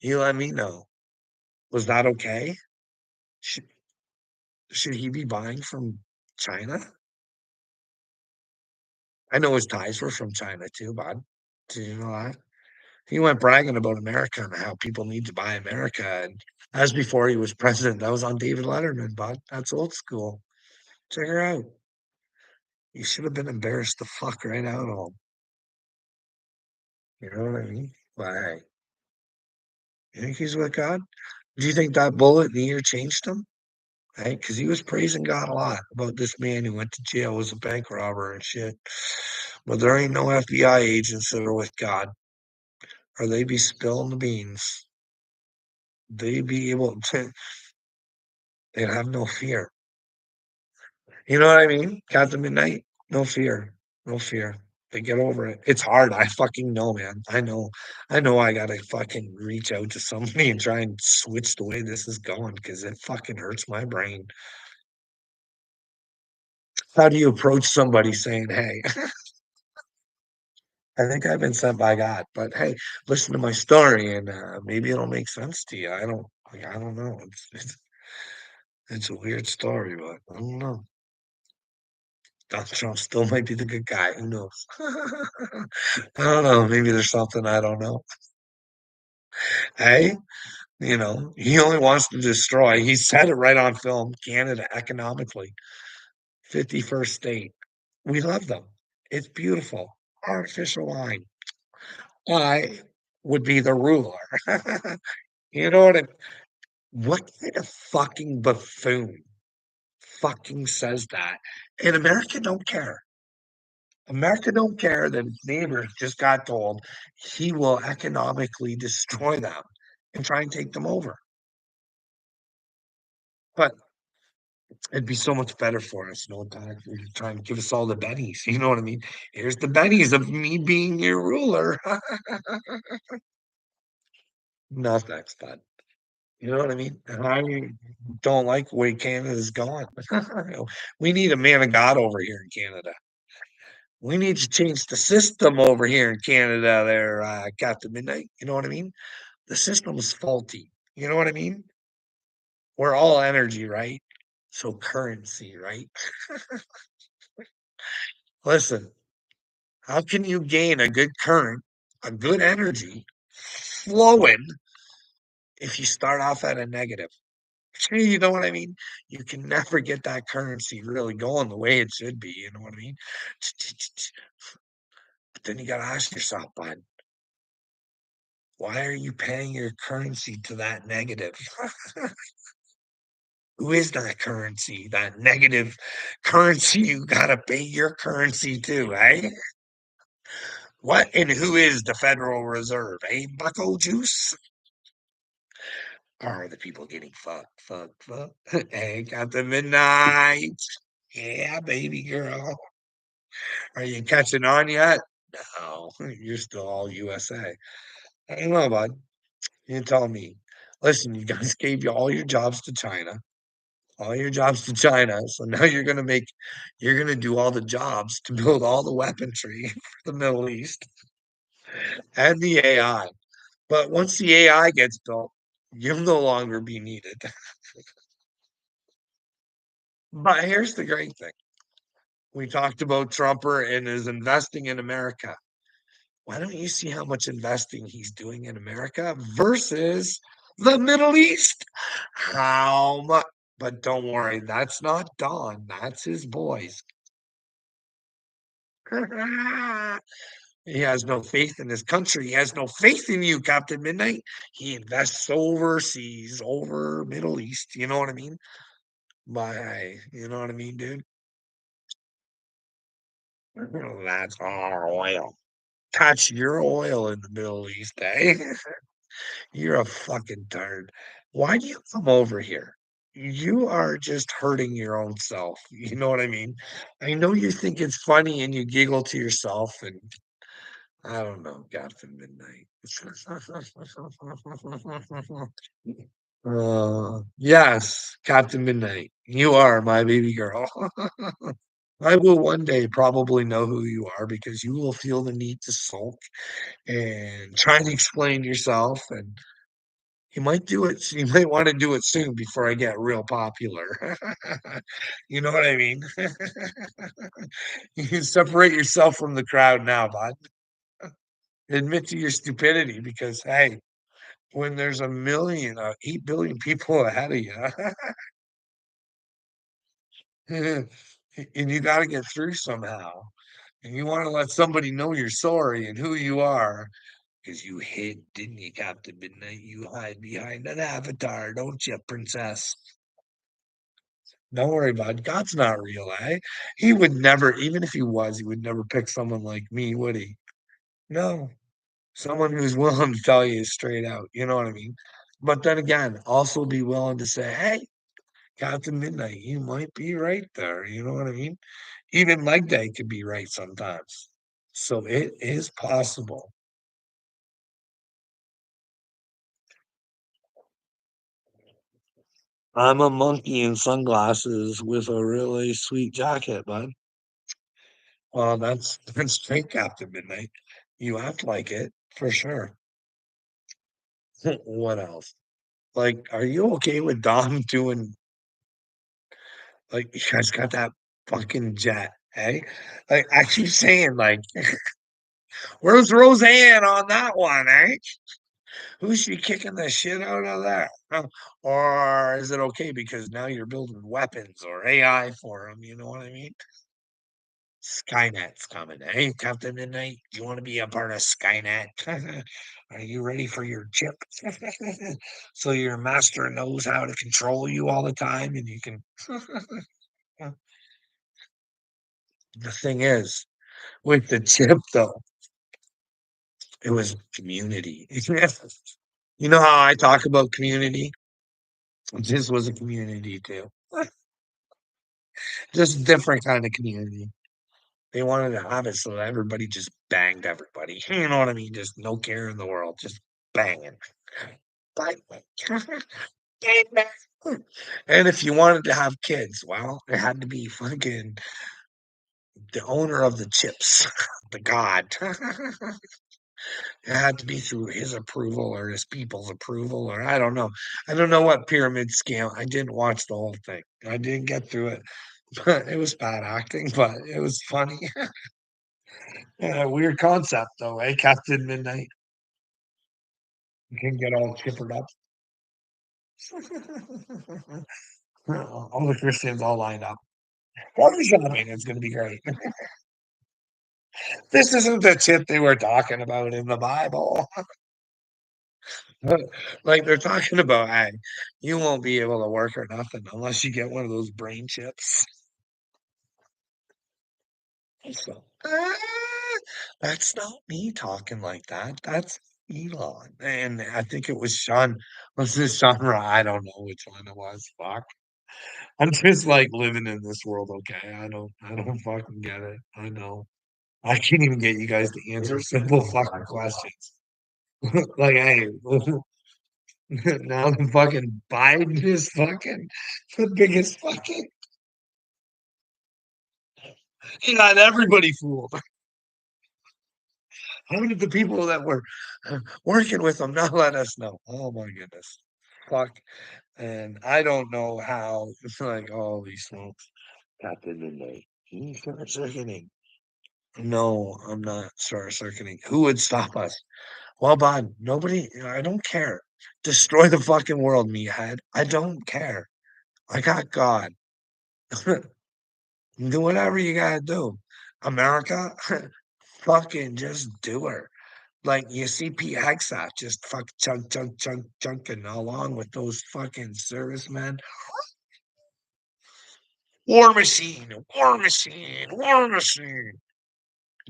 You let me know. Was that okay? Should, should he be buying from China? I know his ties were from China too, bud. Did you know that? He went bragging about America and how people need to buy America, and as before he was president. That was on David Letterman, bud. That's old school. Check her out. You should have been embarrassed the fuck right out of him. You know what I mean? But hey, you think he's with God? Do you think that bullet in the ear changed him? Hey, because he was praising God a lot about this man who went to jail as a bank robber and shit. But there ain't no FBI agents that are with God, or they be spilling the beans. They be able to, they'd have no fear. You know what I mean? Captain Midnight, no fear, no fear. They get over it. It's hard. I fucking know, man. I know. I know I gotta fucking reach out to somebody and try and switch the way this is going because it fucking hurts my brain. How do you approach somebody saying, "Hey, I think I've been sent by God, but hey, listen to my story and maybe it'll make sense to you." I don't know. It's a weird story, but I don't know. Donald Trump still might be the good guy. Who knows? I don't know. Maybe there's something I don't know. Hey, he only wants to destroy. He said it right on film. Canada economically, 51st state. We love them. It's beautiful. Artificial line. I would be the ruler. You know what I mean? What kind of fucking buffoon fucking says that? And America don't care. America don't care that its neighbors just got told he will economically destroy them and try and take them over. But it'd be so much better for us, time you're trying to give us all the bennies. You know what I mean? Here's the bennies of me being your ruler. No thanks, bud. You know what I mean? And I don't like the way Canada's going. We need a man of God over here in Canada. We need to change the system over here in Canada there, Captain Midnight. You know what I mean? The system is faulty. You know what I mean? We're all energy, right? So currency, right? Listen, how can you gain a good current, a good energy flowing if you start off at a negative? You know what I mean? You can never get that currency really going the way it should be. You know what I mean? But then you got to ask yourself, bud, why are you paying your currency to that negative? Who is that currency? That negative currency you got to pay your currency to, eh? What and who is the Federal Reserve? Eh, Bucko Juice? Are the people getting fucked, fucked, fucked? Hey, got the midnight. Yeah, baby girl. Are you catching on yet? No, you're still all USA. I don't know, bud. You tell me. Listen, you guys gave you all your jobs to China, all your jobs to China. So now you're gonna do all the jobs to build all the weaponry for the Middle East and the AI. But once the AI gets built, you'll no longer be needed. But here's the great thing. We talked about Trumper and his investing in America. Why don't you see how much investing he's doing in America versus the Middle East? How much? But don't worry, that's not Don. That's his boys. He has no faith in his country. He has no faith in you, Captain Midnight. He invests overseas, over Middle East. You know what I mean? You know what I mean, dude? That's our oil. Touch your oil in the Middle East, eh? You're a fucking turd. Why do you come over here? You are just hurting your own self. You know what I mean? I know you think it's funny and you giggle to yourself, and I don't know, Captain Midnight. Yes, Captain Midnight. You are my baby girl. I will one day probably know who you are because you will feel the need to sulk and try to explain yourself. And You might do it. You might want to do it soon before I get real popular. You know what I mean? You can separate yourself from the crowd now, bud. Admit to your stupidity because, hey, when there's 8 billion people ahead of you, and you got to get through somehow, and you want to let somebody know you're sorry and who you are, because you hid, didn't you, Captain Midnight? You hide behind an avatar, don't you, princess? Don't worry about it. God's not real, eh? He would never, even if he was, he would never pick someone like me, would he? No. Someone who's willing to tell you straight out, you know what I mean? But then again, also be willing to say, hey, Captain Midnight, you might be right there. You know what I mean? Even leg day could be right sometimes. So it is possible. I'm a monkey in sunglasses with a really sweet jacket, bud. Well, that's straight Captain Midnight. You act like it for sure. What else? Like, are you okay with Dom doing like you guys got that fucking jet, hey? Like I keep saying, like, where's Roseanne on that one, eh? Who's she kicking the shit out of there? Or is it okay because now you're building weapons or AI for them? You know what I mean? Skynet's coming. Hey, Captain Midnight, do you want to be a part of Skynet? Are you ready for your chip? So your master knows how to control you all the time and you can. The thing is, with the chip, though, it was community. You know how I talk about community? This was a community too. Just different kind of community. They wanted to have it so that everybody just banged everybody. You know what I mean? Just no care in the world, just banging. Bang, bang. Bang, bang. And if you wanted to have kids, well, it had to be fucking the owner of the chips, the god. It had to be through his approval or his people's approval, or I don't know. I don't know what pyramid scale. I didn't watch the whole thing. I didn't get through it. It was bad acting, but it was funny. Yeah, weird concept though, eh? Captain Midnight. You can get all chippered up. All the Christians all lined up. Probably shopping. It's gonna be great. This isn't the chip they were talking about in the Bible. Like they're talking about, hey, you won't be able to work or nothing unless you get one of those brain chips. So, that's not me talking like that. That's Elon. And I think it was Sean. Was this Sean? I don't know which one it was. Fuck. I'm just like living in this world, okay? I don't fucking get it. I know. I can't even get you guys to answer simple fucking questions. Like, hey, now the fucking Biden is fucking the biggest fucking. He got everybody fooled. How did the people that were working with him not let us know? Oh my goodness. Fuck. And I don't know how it's like all these folks got the midnight. He's short circuiting. No, I'm not short circuiting. Who would stop us? Well, Bob, nobody, I don't care. Destroy the fucking world, meathead. I don't care. I got God. Do whatever you gotta do. America, fucking just do her. Like you see Pete Hegseth just fuck chunking along with those fucking servicemen. War machine, war machine, war machine.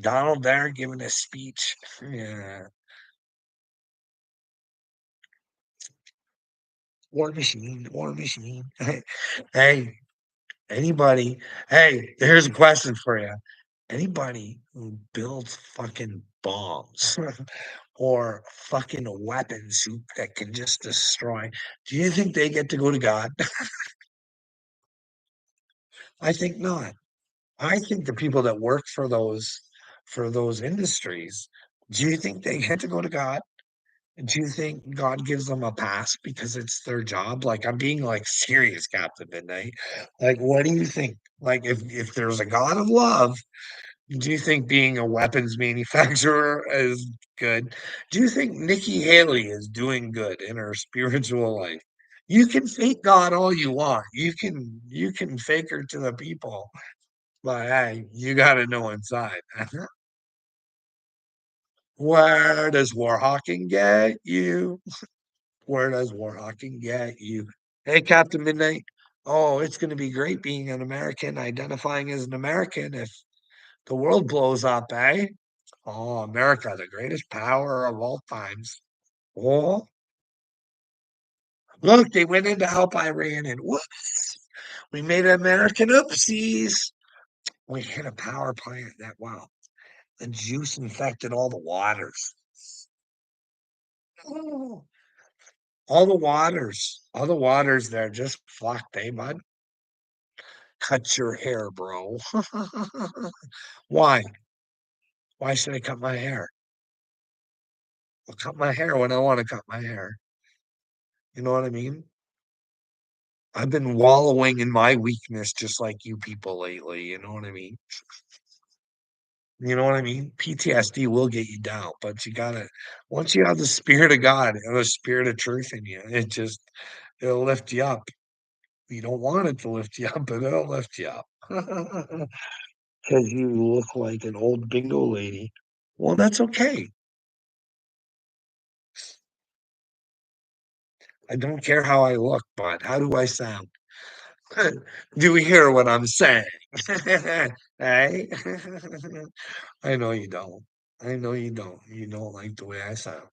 Donald there giving a speech. Yeah. War machine, war machine. Hey, anybody, hey, here's a question for you. Anybody who builds fucking bombs or fucking weapons that can just destroy, do you think they get to go to God? I think not. I think the people that work for those industries, do you think they get to go to God? Do you think God gives them a pass because it's their job? Like, I'm being, like, serious, Captain Midnight. Like, what do you think? Like, if there's a God of love, do you think being a weapons manufacturer is good? Do you think Nikki Haley is doing good in her spiritual life? You can fake God all you want. You can fake her to the people, but hey, you gotta know inside. Where does Warhawking get you? Where does Warhawking get you? Hey, Captain Midnight. Oh, it's going to be great being an American, identifying as an American if the world blows up, eh? Oh, America, the greatest power of all times. Oh, look, they went in to help Iran, and whoops, we made an American oopsies. We hit a power plant that, wow, the juice infected all the waters. Oh, all the waters there just flocked, eh, bud? Cut your hair, bro. Why? Why should I cut my hair? I'll cut my hair when I want to cut my hair. You know what I mean? I've been wallowing in my weakness just like you people lately. You know what I mean? You know what I mean? PTSD will get you down, but you gotta, once you have the spirit of God and the spirit of truth in you, it'll lift you up. You don't want it to lift you up, but it'll lift you up. Because you look like an old bingo lady. Well, that's okay. I don't care how I look, but how do I sound? Do we hear what I'm saying? Hey? I know you don't. I know you don't. You don't like the way I sound.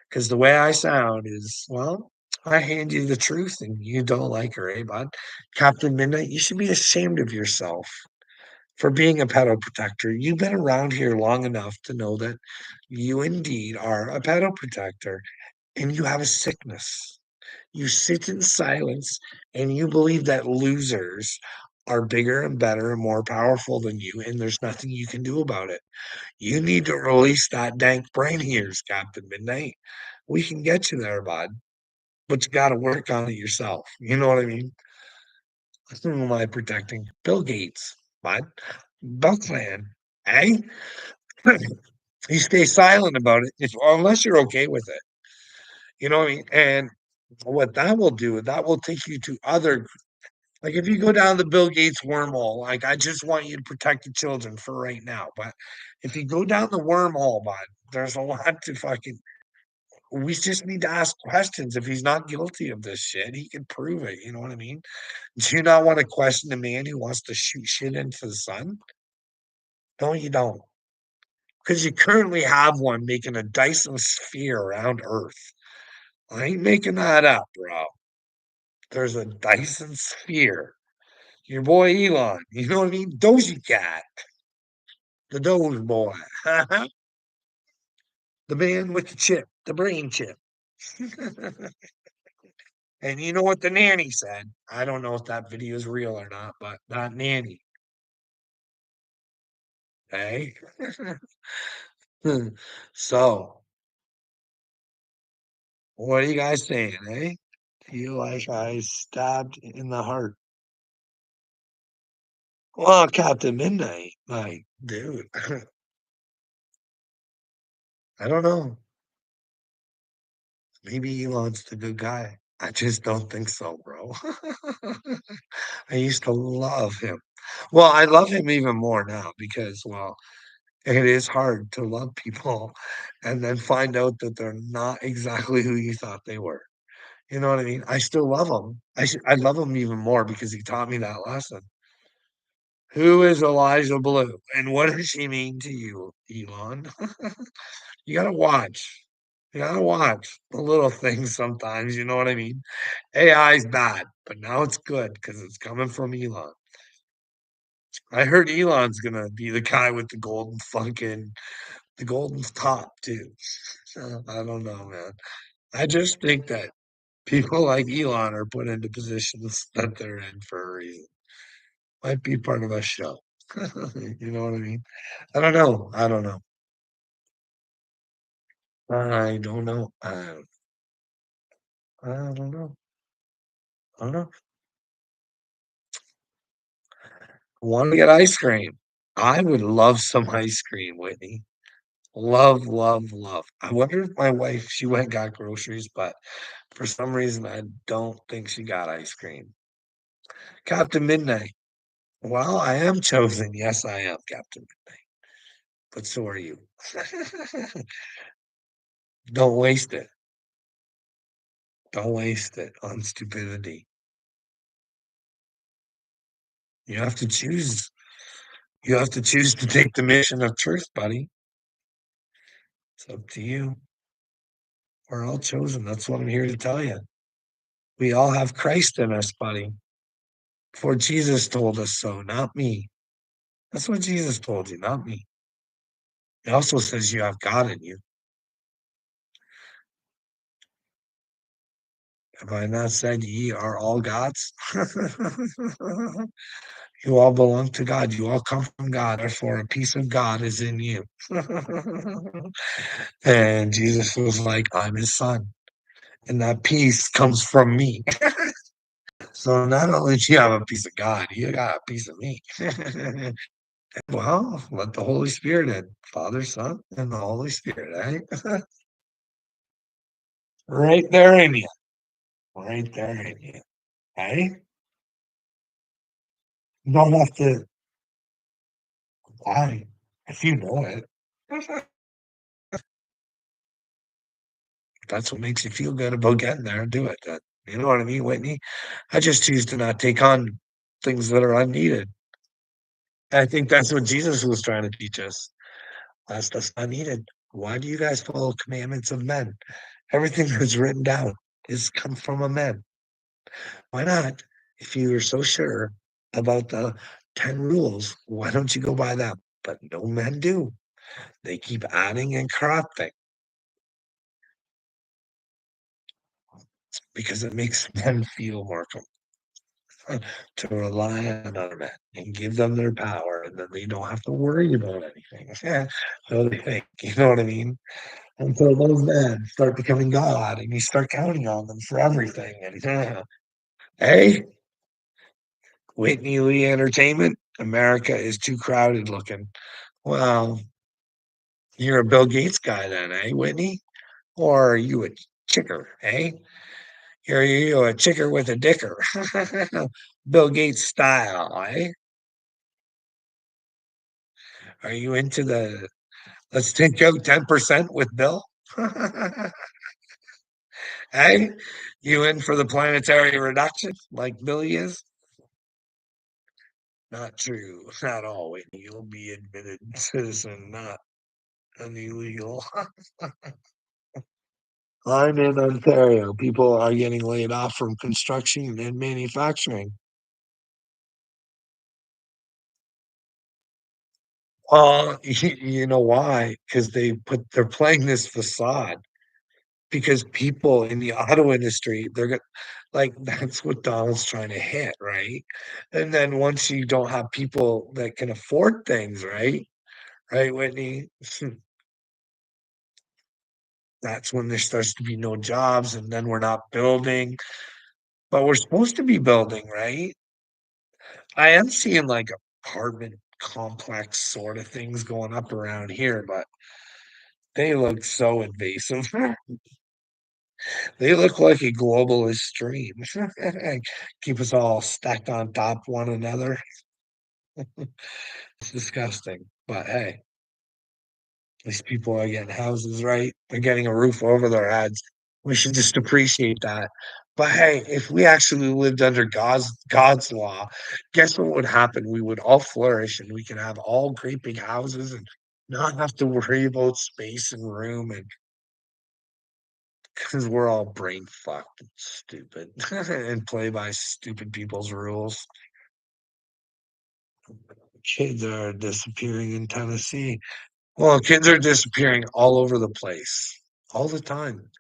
Because the way I sound is, well, I hand you the truth and you don't like her, eh, bud? Captain Midnight, you should be ashamed of yourself for being a pedo protector. You've been around here long enough to know that you indeed are a pedo protector and you have a sickness. You sit in silence and you believe that losers are bigger and better and more powerful than you, and there's nothing you can do about it. You need to release that dank brain of yours, Captain Midnight. We can get you there, bud, but you got to work on it yourself. You know what I mean? Who am I protecting? Bill Gates, bud. Buckland, eh? You stay silent about it unless you're okay with it. You know what I mean? And what that will do, that will take you to other, like if you go down the Bill Gates wormhole, like I just want you to protect the children for right now. But if you go down the wormhole, bud, there's a lot to fucking, we just need to ask questions. If he's not guilty of this shit, he can prove it. You know what I mean? Do you not want to question a man who wants to shoot shit into the sun? No, you don't. Because you currently have one making a Dyson sphere around Earth. I ain't making that up, bro. There's a Dyson sphere. Your boy Elon, you know what I mean? Doji Cat, the Doge boy. The man with the chip, the brain chip. And you know what the nanny said? I don't know if that video is real or not, but that nanny, hey? So, what are you guys saying, eh? Feel like I stabbed in the heart. Well, Captain Midnight, like, dude, I don't know. Maybe Elon's the good guy. I just don't think so, bro. I used to love him. Well, I love him even more now because, well, it is hard to love people and then find out that they're not exactly who you thought they were. You know what I mean? I still love him. I love him even more because he taught me that lesson. Who is Elijah Blue and what does she mean to you, Elon? You gotta watch. You gotta watch the little things sometimes, you know what I mean? AI is bad, but now it's good because it's coming from Elon. I heard Elon's gonna be the guy with the golden top too. I don't know, man. I just think that people like Elon are put into positions that they're in for a reason. Might be part of a show. You know what I mean? I don't know. I don't know. I don't know. I don't know. I don't know. Wanna get ice cream. I would love some ice cream, Whitney. Love, love, love. I wonder if my wife, she went and got groceries, but for some reason, I don't think she got ice cream. Captain Midnight. Well, I am chosen. Yes, I am Captain Midnight, but so are you. Don't waste it. Don't waste it on stupidity. You have to choose. You have to choose to take the mission of truth, buddy. It's up to you. We're all chosen. That's what I'm here to tell you. We all have Christ in us, buddy. For Jesus told us so, not me. That's what Jesus told you, not me. He also says you have God in you. Have I not said ye are all gods? You all belong to God. You all come from God. Therefore, a piece of God is in you. And Jesus was like, I'm his son. And that peace comes from me. So not only do you have a piece of God, you got a piece of me. Well, let the Holy Spirit in. Father, Son, and the Holy Spirit, eh? Right there in you. Right there in you. Eh? You don't have to lie if you know it. That's what makes you feel good about getting there. Do it then. You know what I mean, Whitney? I just choose to not take on things that are unneeded. I think that's what Jesus was trying to teach us. That's stuff's not needed. Why do you guys follow commandments of men? Everything that's written down is come from a man. Why not? If you are so sure about the 10 rules, why don't you go by them? But no men do. They keep adding and corrupting because it makes men feel more to rely on other men and give them their power, and then they don't have to worry about anything. So they think, you know what I mean? Until those men start becoming God and you start counting on them for everything. And hey, Whitney Lee Entertainment, America is too crowded looking. Well, you're a Bill Gates guy then, eh, Whitney? Or are you a chicker, eh? Are you a chicker with a dicker? Bill Gates style, eh? Are you into the let's take out 10% with Bill? Hey, you in for the planetary reduction like Billy is? Not true at all, Whitney. You'll be admitted citizen, not an illegal. I'm in Ontario. People are getting laid off from construction and manufacturing. You know why? Because they're playing this facade. Because people in the auto industry, they're gonna like that's what Donald's trying to hit, right? And then once you don't have people that can afford things, right? Right, Whitney? That's when there starts to be no jobs, and then we're not building, but we're supposed to be building, right? I am seeing like apartment complex sort of things going up around here, but they look so invasive. They look like a globalist dream. Keep us all stacked on top of one another. It's disgusting. But hey, these people are getting houses, right? They're getting a roof over their heads. We should just appreciate that. But hey, if we actually lived under God's law, guess what would happen? We would all flourish and we could have all great big houses and not have to worry about space and room and because we're all brain fucked and stupid and play by stupid people's rules. Kids are disappearing in Tennessee. Well, kids are disappearing all over the place, all the time.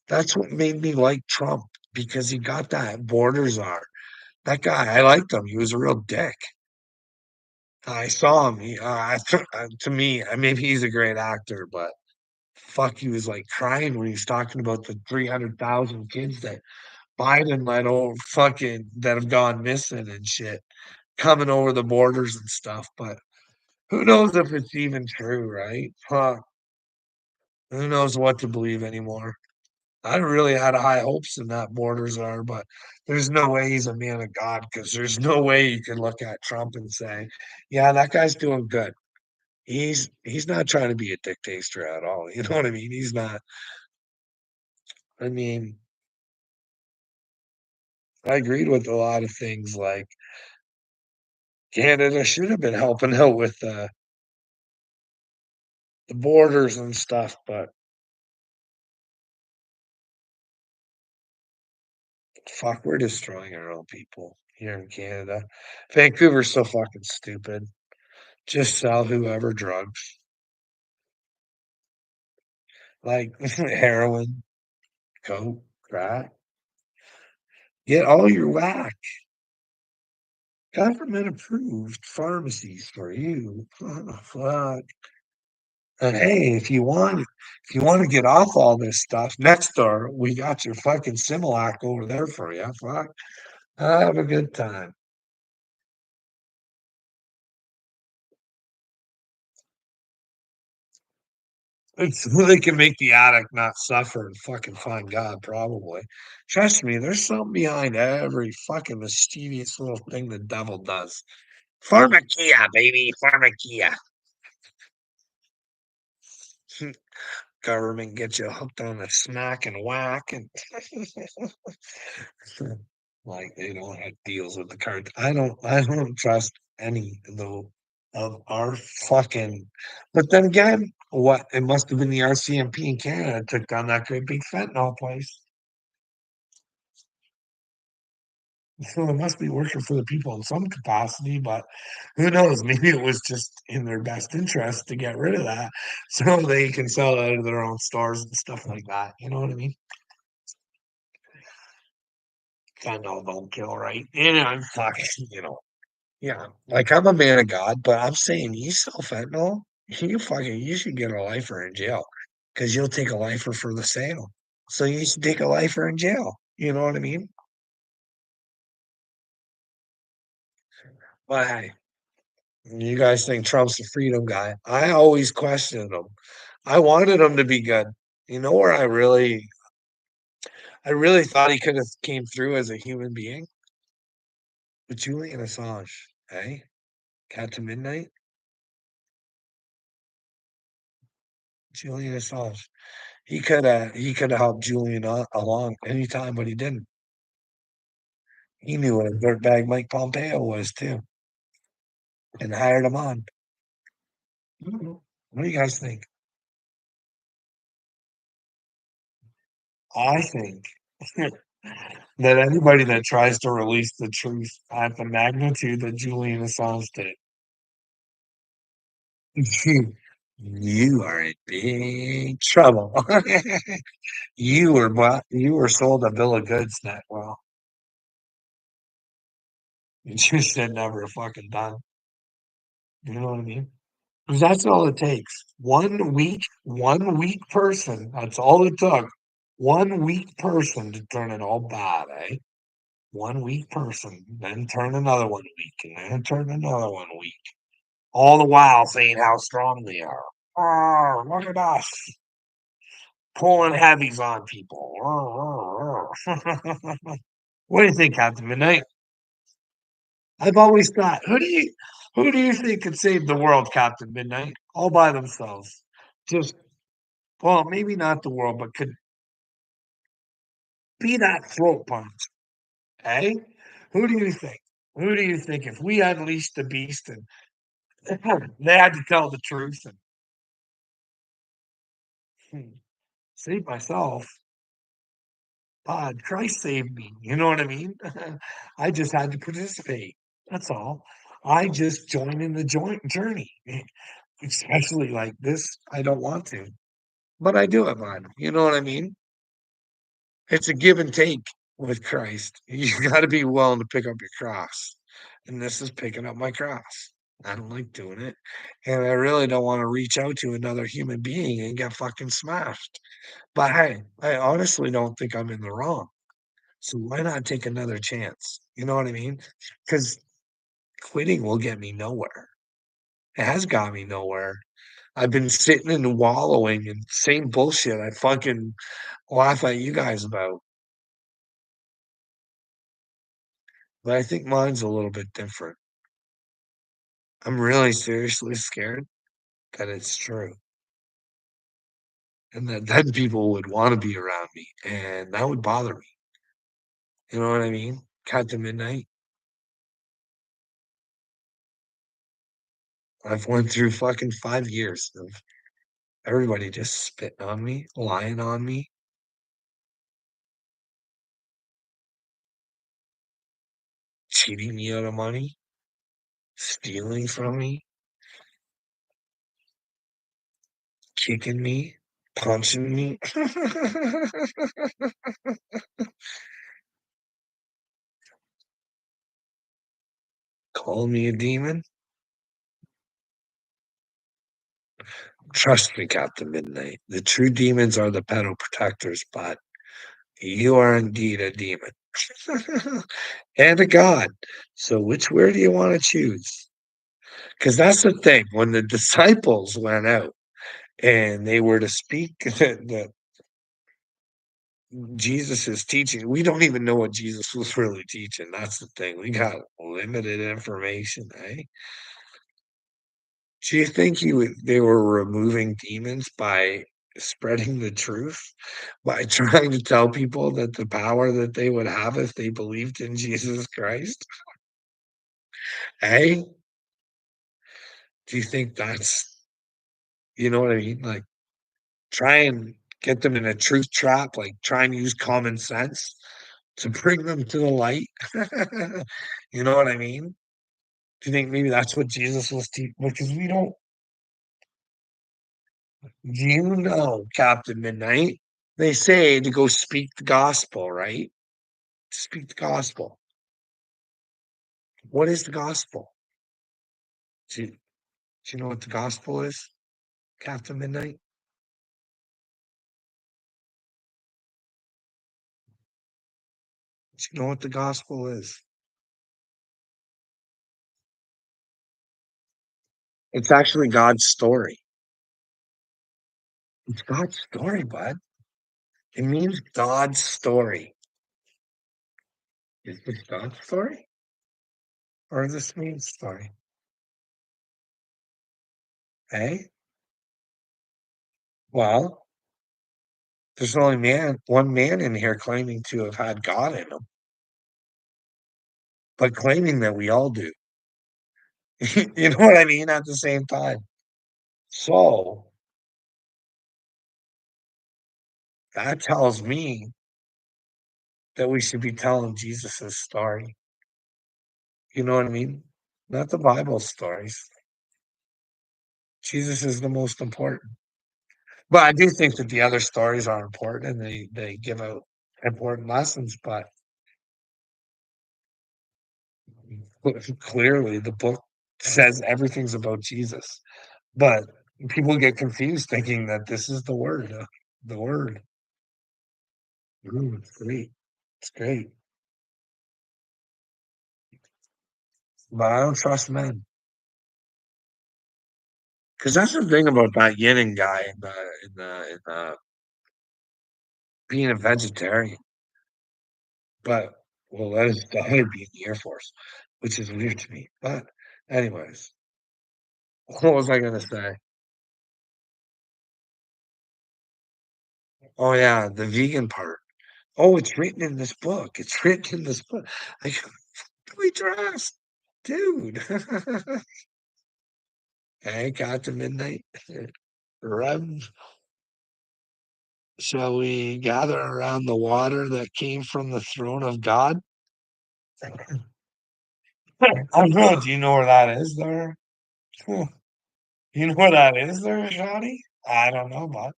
That's what made me like Trump because he got that border czar. That guy, I liked him. He was a real dick. I saw him. To me, maybe he's a great actor, but Fuck, he was, like, crying when he was talking about the 300,000 kids that Biden let over fucking that have gone missing and shit, coming over the borders and stuff, but who knows if it's even true, right? Fuck, who knows what to believe anymore. I really had high hopes in that borders are, but there's no way he's a man of God because there's no way you can look at Trump and say, "Yeah, that guy's doing good." He's not trying to be a dictator at all, you know what I mean? He's not. I mean, I agreed with a lot of things, like, Canada should have been helping out with, the borders and stuff, but fuck, we're destroying our own people here in Canada. Vancouver's so fucking stupid. Just sell whoever drugs, like heroin, coke, crack. Get all your whack. Government approved pharmacies for you. Fuck. And hey, if you want to get off all this stuff, next door, we got your fucking Similac over there for you. Fuck. Have a good time. It's so they can make the addict not suffer and fucking find God, probably. Trust me, there's something behind every fucking mischievous little thing the devil does. Pharmakia, baby, pharmakia. Government gets you hooked on the smack and whack and like they don't have deals with the cards. I don't trust any of our fucking but then again, what it must have been the RCMP in Canada took down that great big fentanyl place. So it must be working for the people in some capacity, but who knows? Maybe it was just in their best interest to get rid of that so they can sell it out of their own stores and stuff like that. You know what I mean? Fentanyl don't kill, right? And I'm fucking, yeah. Like I'm a man of God, but I'm saying you sell fentanyl, you should get a lifer in jail because you'll take a lifer for the sale. So you should take a lifer in jail. You know what I mean? But hey, you guys think Trump's a freedom guy. I always questioned him. I wanted him to be good. You know where I really thought he could have came through as a human being? With Julian Assange, eh? Captain Midnight? Julian Assange. He coulda helped Julian along anytime, but he didn't. He knew what a dirtbag Mike Pompeo was too, and hired him on. Mhm. What do you guys think? I think that anybody that tries to release the truth at the magnitude that Julian Assange did, you are in big trouble. You were sold a bill of goods that well. You said never fucking done. You know what I mean? 'Cause that's all it takes. One weak person, that's all it took. One weak person to turn it all bad, eh? One weak person, then turn another one weak, and then turn another one weak. All the while saying how strong they are. Oh, look at us pulling heavies on people. What do you think, Captain Midnight? I've always thought, who do you think could save the world, Captain Midnight? All by themselves. Just well, maybe not the world, but could be that throat punch, eh? Who do you think? Who do you think if we unleashed the beast and they had to tell the truth and hmm, save myself? God, Christ saved me. You know what I mean? I just had to participate. That's all. I just joined in the joint journey, especially like this. I don't want to, but I do it, man. You know what I mean? It's a give and take with Christ. You got to be willing to pick up your cross, and this is picking up my cross. I don't like doing it, and I really don't wanna reach out to another human being and get fucking smashed. But hey, I honestly don't think I'm in the wrong, so why not take another chance? You know what I mean? Because quitting will get me nowhere. It has got me nowhere. I've been sitting and wallowing in same bullshit I fucking laugh at you guys about, but I think mine's a little bit different. I'm really seriously scared that it's true and that then people would wanna be around me, and that would bother me. You know what I mean? Captain Midnight. I've went through fucking 5 years of everybody just spitting on me, lying on me, cheating me out of money, stealing from me, kicking me, punching me, calling me a demon. Trust me, Captain Midnight. The true demons are the pedo protectors, but you are indeed a demon and a god. So which word do you want to choose? Because that's the thing. When the disciples went out and they were to speak the Jesus is teaching. We don't even know what Jesus was really teaching. That's the thing. We got limited information, eh? Do you think they were removing demons by spreading the truth? By trying to tell people that the power that they would have if they believed in Jesus Christ? Eh? Do you think that's you know what I mean? Like, try and get them in a truth trap, like, try and use common sense to bring them to the light? You know what I mean? Do you think maybe that's what Jesus was teaching? Because we don't do you know, Captain Midnight? They say to go speak the gospel, right? Speak the gospel. What is the gospel? Do you know what the gospel is, Captain Midnight? Do you know what the gospel is? It's actually God's story. It's God's story, bud. It means God's story. Is this God's story or is this means story? Hey, well, there's only one man in here claiming to have had God in him, but claiming that we all do. You know what I mean? At the same time. So that tells me that we should be telling Jesus's story. You know what I mean? Not the Bible stories. Jesus is the most important. But I do think that the other stories are important and they give out important lessons, but clearly the book says everything's about Jesus. But people get confused thinking that this is the word. Ooh, it's great. It's great. But I don't trust men. Because that's the thing about that Yin guy in the being a vegetarian. But well, let his daughter be in the Air Force, which is weird to me. But anyways, what was I gonna say? Oh yeah, the vegan part. Oh, it's written in this book. It's written in this book. Like, we dressed, dude. Hey, got to midnight. Rev, shall we gather around the water that came from the throne of God? I'm good. Do you know where that is there? You know where that is there, Johnny? I don't know, but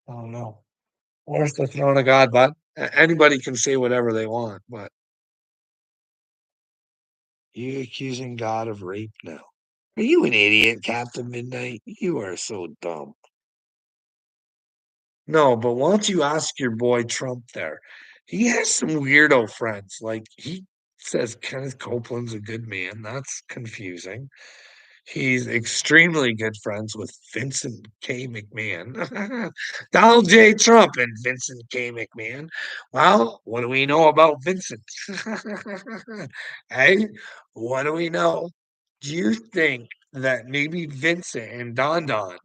I don't know. Where's the throne of God, bud? Anybody can say whatever they want, but You accusing God of rape now? Are you an idiot, Captain Midnight? You are so dumb. No, but why don't you ask your boy Trump there? He has some weirdo friends. Like he says Kenneth Copeland's a good man. That's confusing. He's extremely good friends with Vincent K. McMahon. Donald J. Trump and Vincent K. McMahon. Well, what do we know about Vincent? Hey, what do we know? Do you think that maybe Vincent and Don Don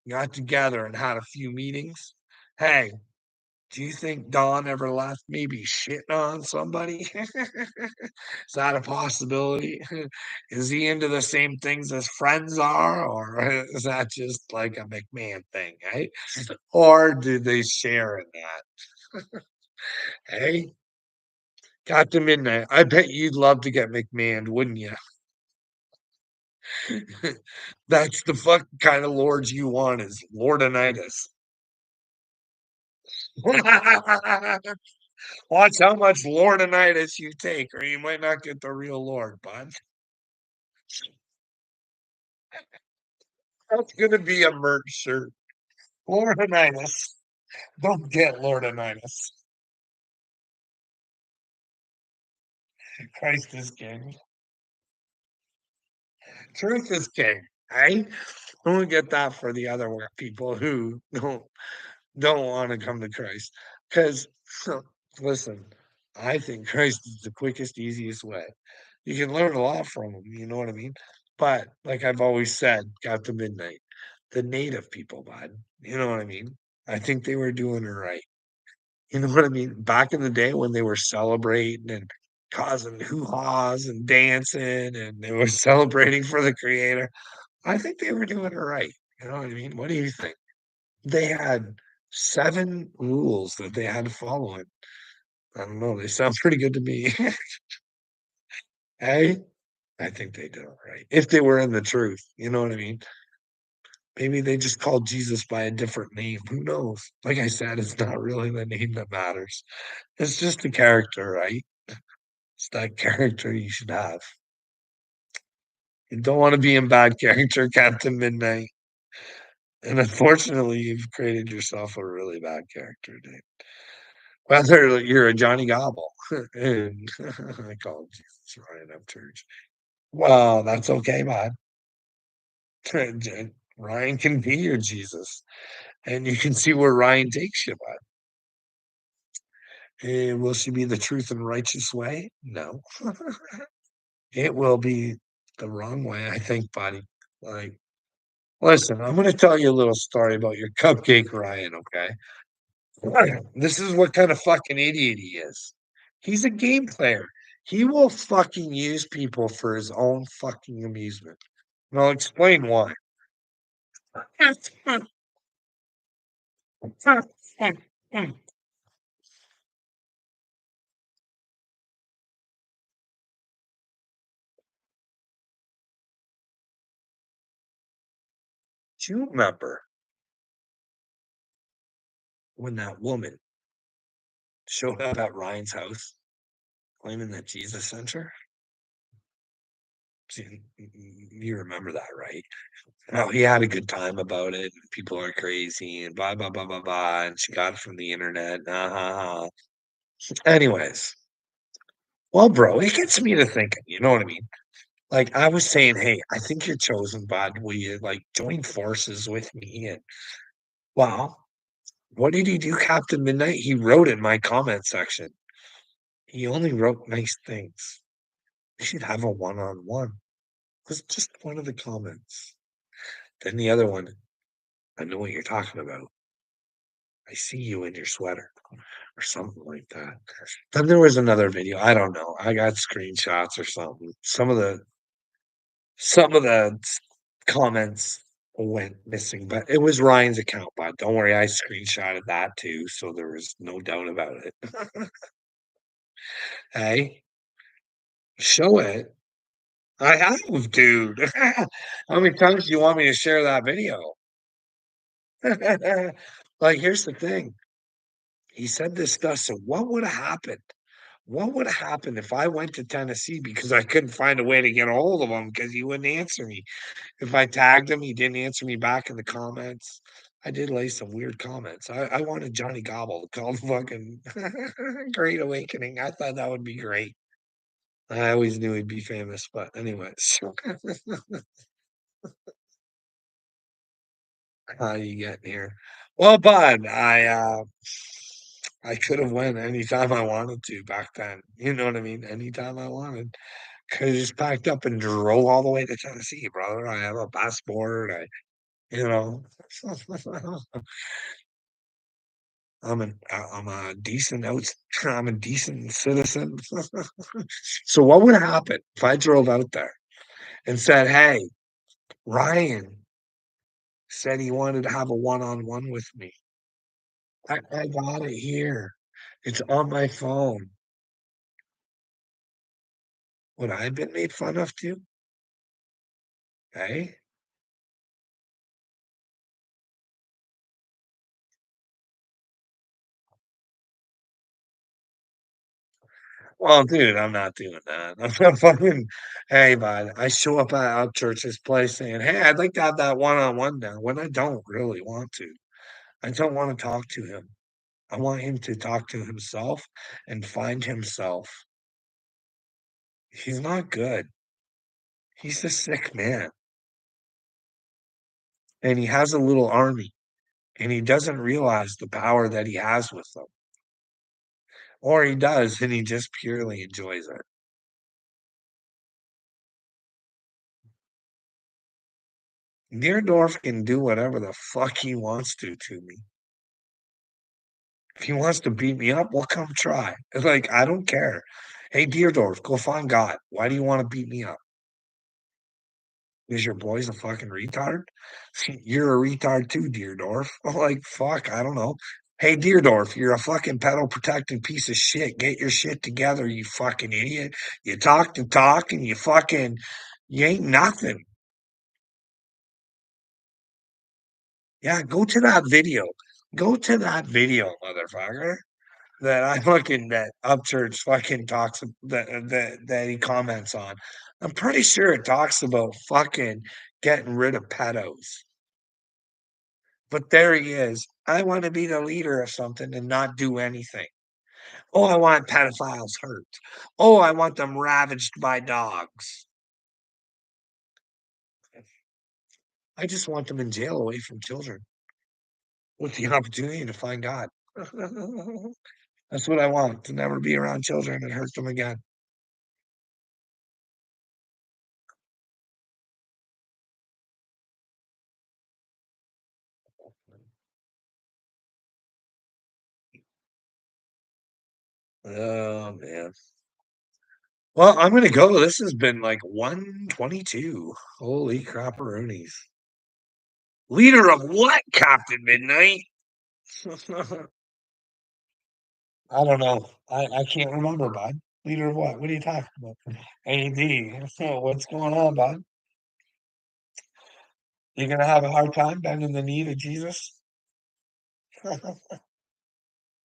got together and had a few meetings? Hey, do you think Don ever left maybe shitting on somebody? Is that a possibility? Is he into the same things as friends are, or is that just like a McMahon thing, right? Or do they share in that? Hey, Captain Midnight, I bet you'd love to get McMahon, wouldn't you? That's the fucking kind of lords you want is Lordinitis. Watch how much Lordinitis you take, or you might not get the real Lord, bud. That's gonna be a merch shirt. Lordinitis. Don't get Lordinitis. Christ is king. Truth is king. Right? Don't get that for the other people who don't want to come to Christ. Because listen, I think Christ is the quickest, easiest way. You can learn a lot from him, you know what I mean? But like I've always said, got to midnight, the native people, bud. You know what I mean? I think they were doing it right. You know what I mean? Back in the day when they were celebrating and causing hoo-haws and dancing and they were celebrating for the creator, I think they were doing it right. You know what I mean? What do you think? They had 7 rules that they had to follow, and I don't know, they sound pretty good to me. Hey, I think they did it right. If they were in the truth, you know what I mean? Maybe they just called Jesus by a different name. Who knows? Like I said, it's not really the name that matters. It's just the character, right? It's that character you should have. You don't want to be in bad character, Captain Midnight. And unfortunately, you've created yourself a really bad character, Dave. Whether you're a Johnny Gobble, and I call Jesus Ryan up church. Well, that's okay, man. Ryan can be your Jesus, and you can see where Ryan takes you, bud. And will she be the truth and righteous way? No. It will be the wrong way, I think, buddy. Like, listen, I'm gonna tell you a little story about your cupcake Ryan, okay? This is what kind of fucking idiot he is. He's a game player. He will fucking use people for his own fucking amusement. And I'll explain why. Do you remember when that woman showed up at Ryan's house claiming that Jesus sent her? See, you remember that, right? Oh, he had a good time about it. People are crazy and blah blah blah blah blah. And she got it from the internet. Anyways, well, bro, it gets me to thinking. You know what I mean? Like I was saying, hey, I think you're chosen, bud. Will you like join forces with me? And wow, what did he do, Captain Midnight? He wrote in my comment section. He only wrote nice things. We should have a one-on-one. Was just one of the comments. Then the other one, I know what you're talking about. I see you in your sweater or something like that. Then there was another video. I don't know. I got screenshots or something. Some of the comments went missing, but it was Ryan's account, but don't worry, I screenshotted that too, so there was no doubt about it. Hey, show it. I have, dude. How many times do you want me to share that video? Like, here's the thing. He said this stuff, so what would have happened? what would happen if I went to Tennessee because I couldn't find a way to get a hold of him because he wouldn't answer me? If I tagged him, he didn't answer me back in the comments. I did lay some weird comments. I wanted Johnny Gobble called fucking Great Awakening. I thought that would be great. I always knew he'd be famous, but anyways. How you getting here? Well, bud, I could have went anytime I wanted to back then. You know what I mean? Anytime I wanted. Could have just packed up and drove all the way to Tennessee, brother. I have a passport. You know, I'm a decent out. I'm a decent citizen. So what would happen if I drove out there and said, "Hey, Ryan said he wanted to have a one-on-one with me. I got it here. It's on my phone." Would I have been made fun of too? Hey? Well, dude, I'm not doing that. I'm not fucking hey, bud, I show up at Upchurch's place saying, "Hey, I'd like to have that one-on-one now," when I don't really want to. I don't wanna talk to him. I want him to talk to himself and find himself. He's not good. He's a sick man, and he has a little army, and he doesn't realize the power that he has with them. Or he does, and he just purely enjoys it. Deerdorf can do whatever the fuck he wants to me. If he wants to beat me up, well, come try. It's like, I don't care. Hey, Deerdorf, go find God. Why do you wanna beat me up? Is your boy's a fucking retard? You're a retard too, Deerdorf. I'm like, fuck, I don't know. Hey, Deerdorf, you're a fucking pedal protecting piece of shit. Get your shit together, you fucking idiot. You talk the talk and you ain't nothing. Yeah, go to that video. Go to that video, motherfucker. That I fucking that Upchurch fucking talks that he comments on. I'm pretty sure it talks about fucking getting rid of pedos. But there he is. I want to be the leader of something and not do anything. Oh, I want pedophiles hurt. Oh, I want them ravaged by dogs. I just want them in jail away from children with the opportunity to find God. That's what I want, to never be around children and hurt them again. Oh, man. Well, I'm gonna go. This has been like 1:22. Holy crapperoonies. Leader of what, Captain Midnight? I don't know. I can't remember, bud. Leader of what? What are you talking about? AD. What's going on, bud? You gonna have a hard time bending the knee to Jesus?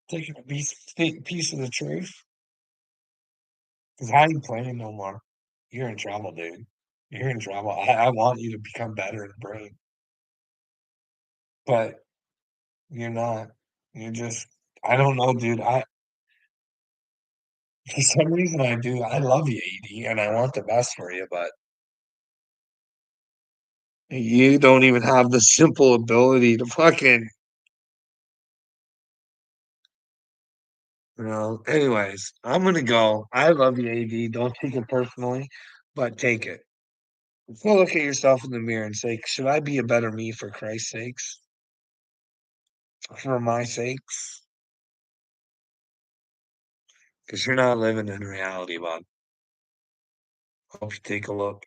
Taking a piece of the truth? Because how you playing no more? You're in trouble, dude. You're in trouble. I want you to become better in the brain, but you're not. You're just I don't know, dude. I for some reason I do. I love you, AD, and I want the best for you, but you don't even have the simple ability to fucking, anyways, I'm gonna go. I love you, AD. Don't take it personally, but take it. Go look at yourself in the mirror and say, should I be a better me for Christ's sakes? For my sakes? Because you're not living in reality, bud. Hope you take a look.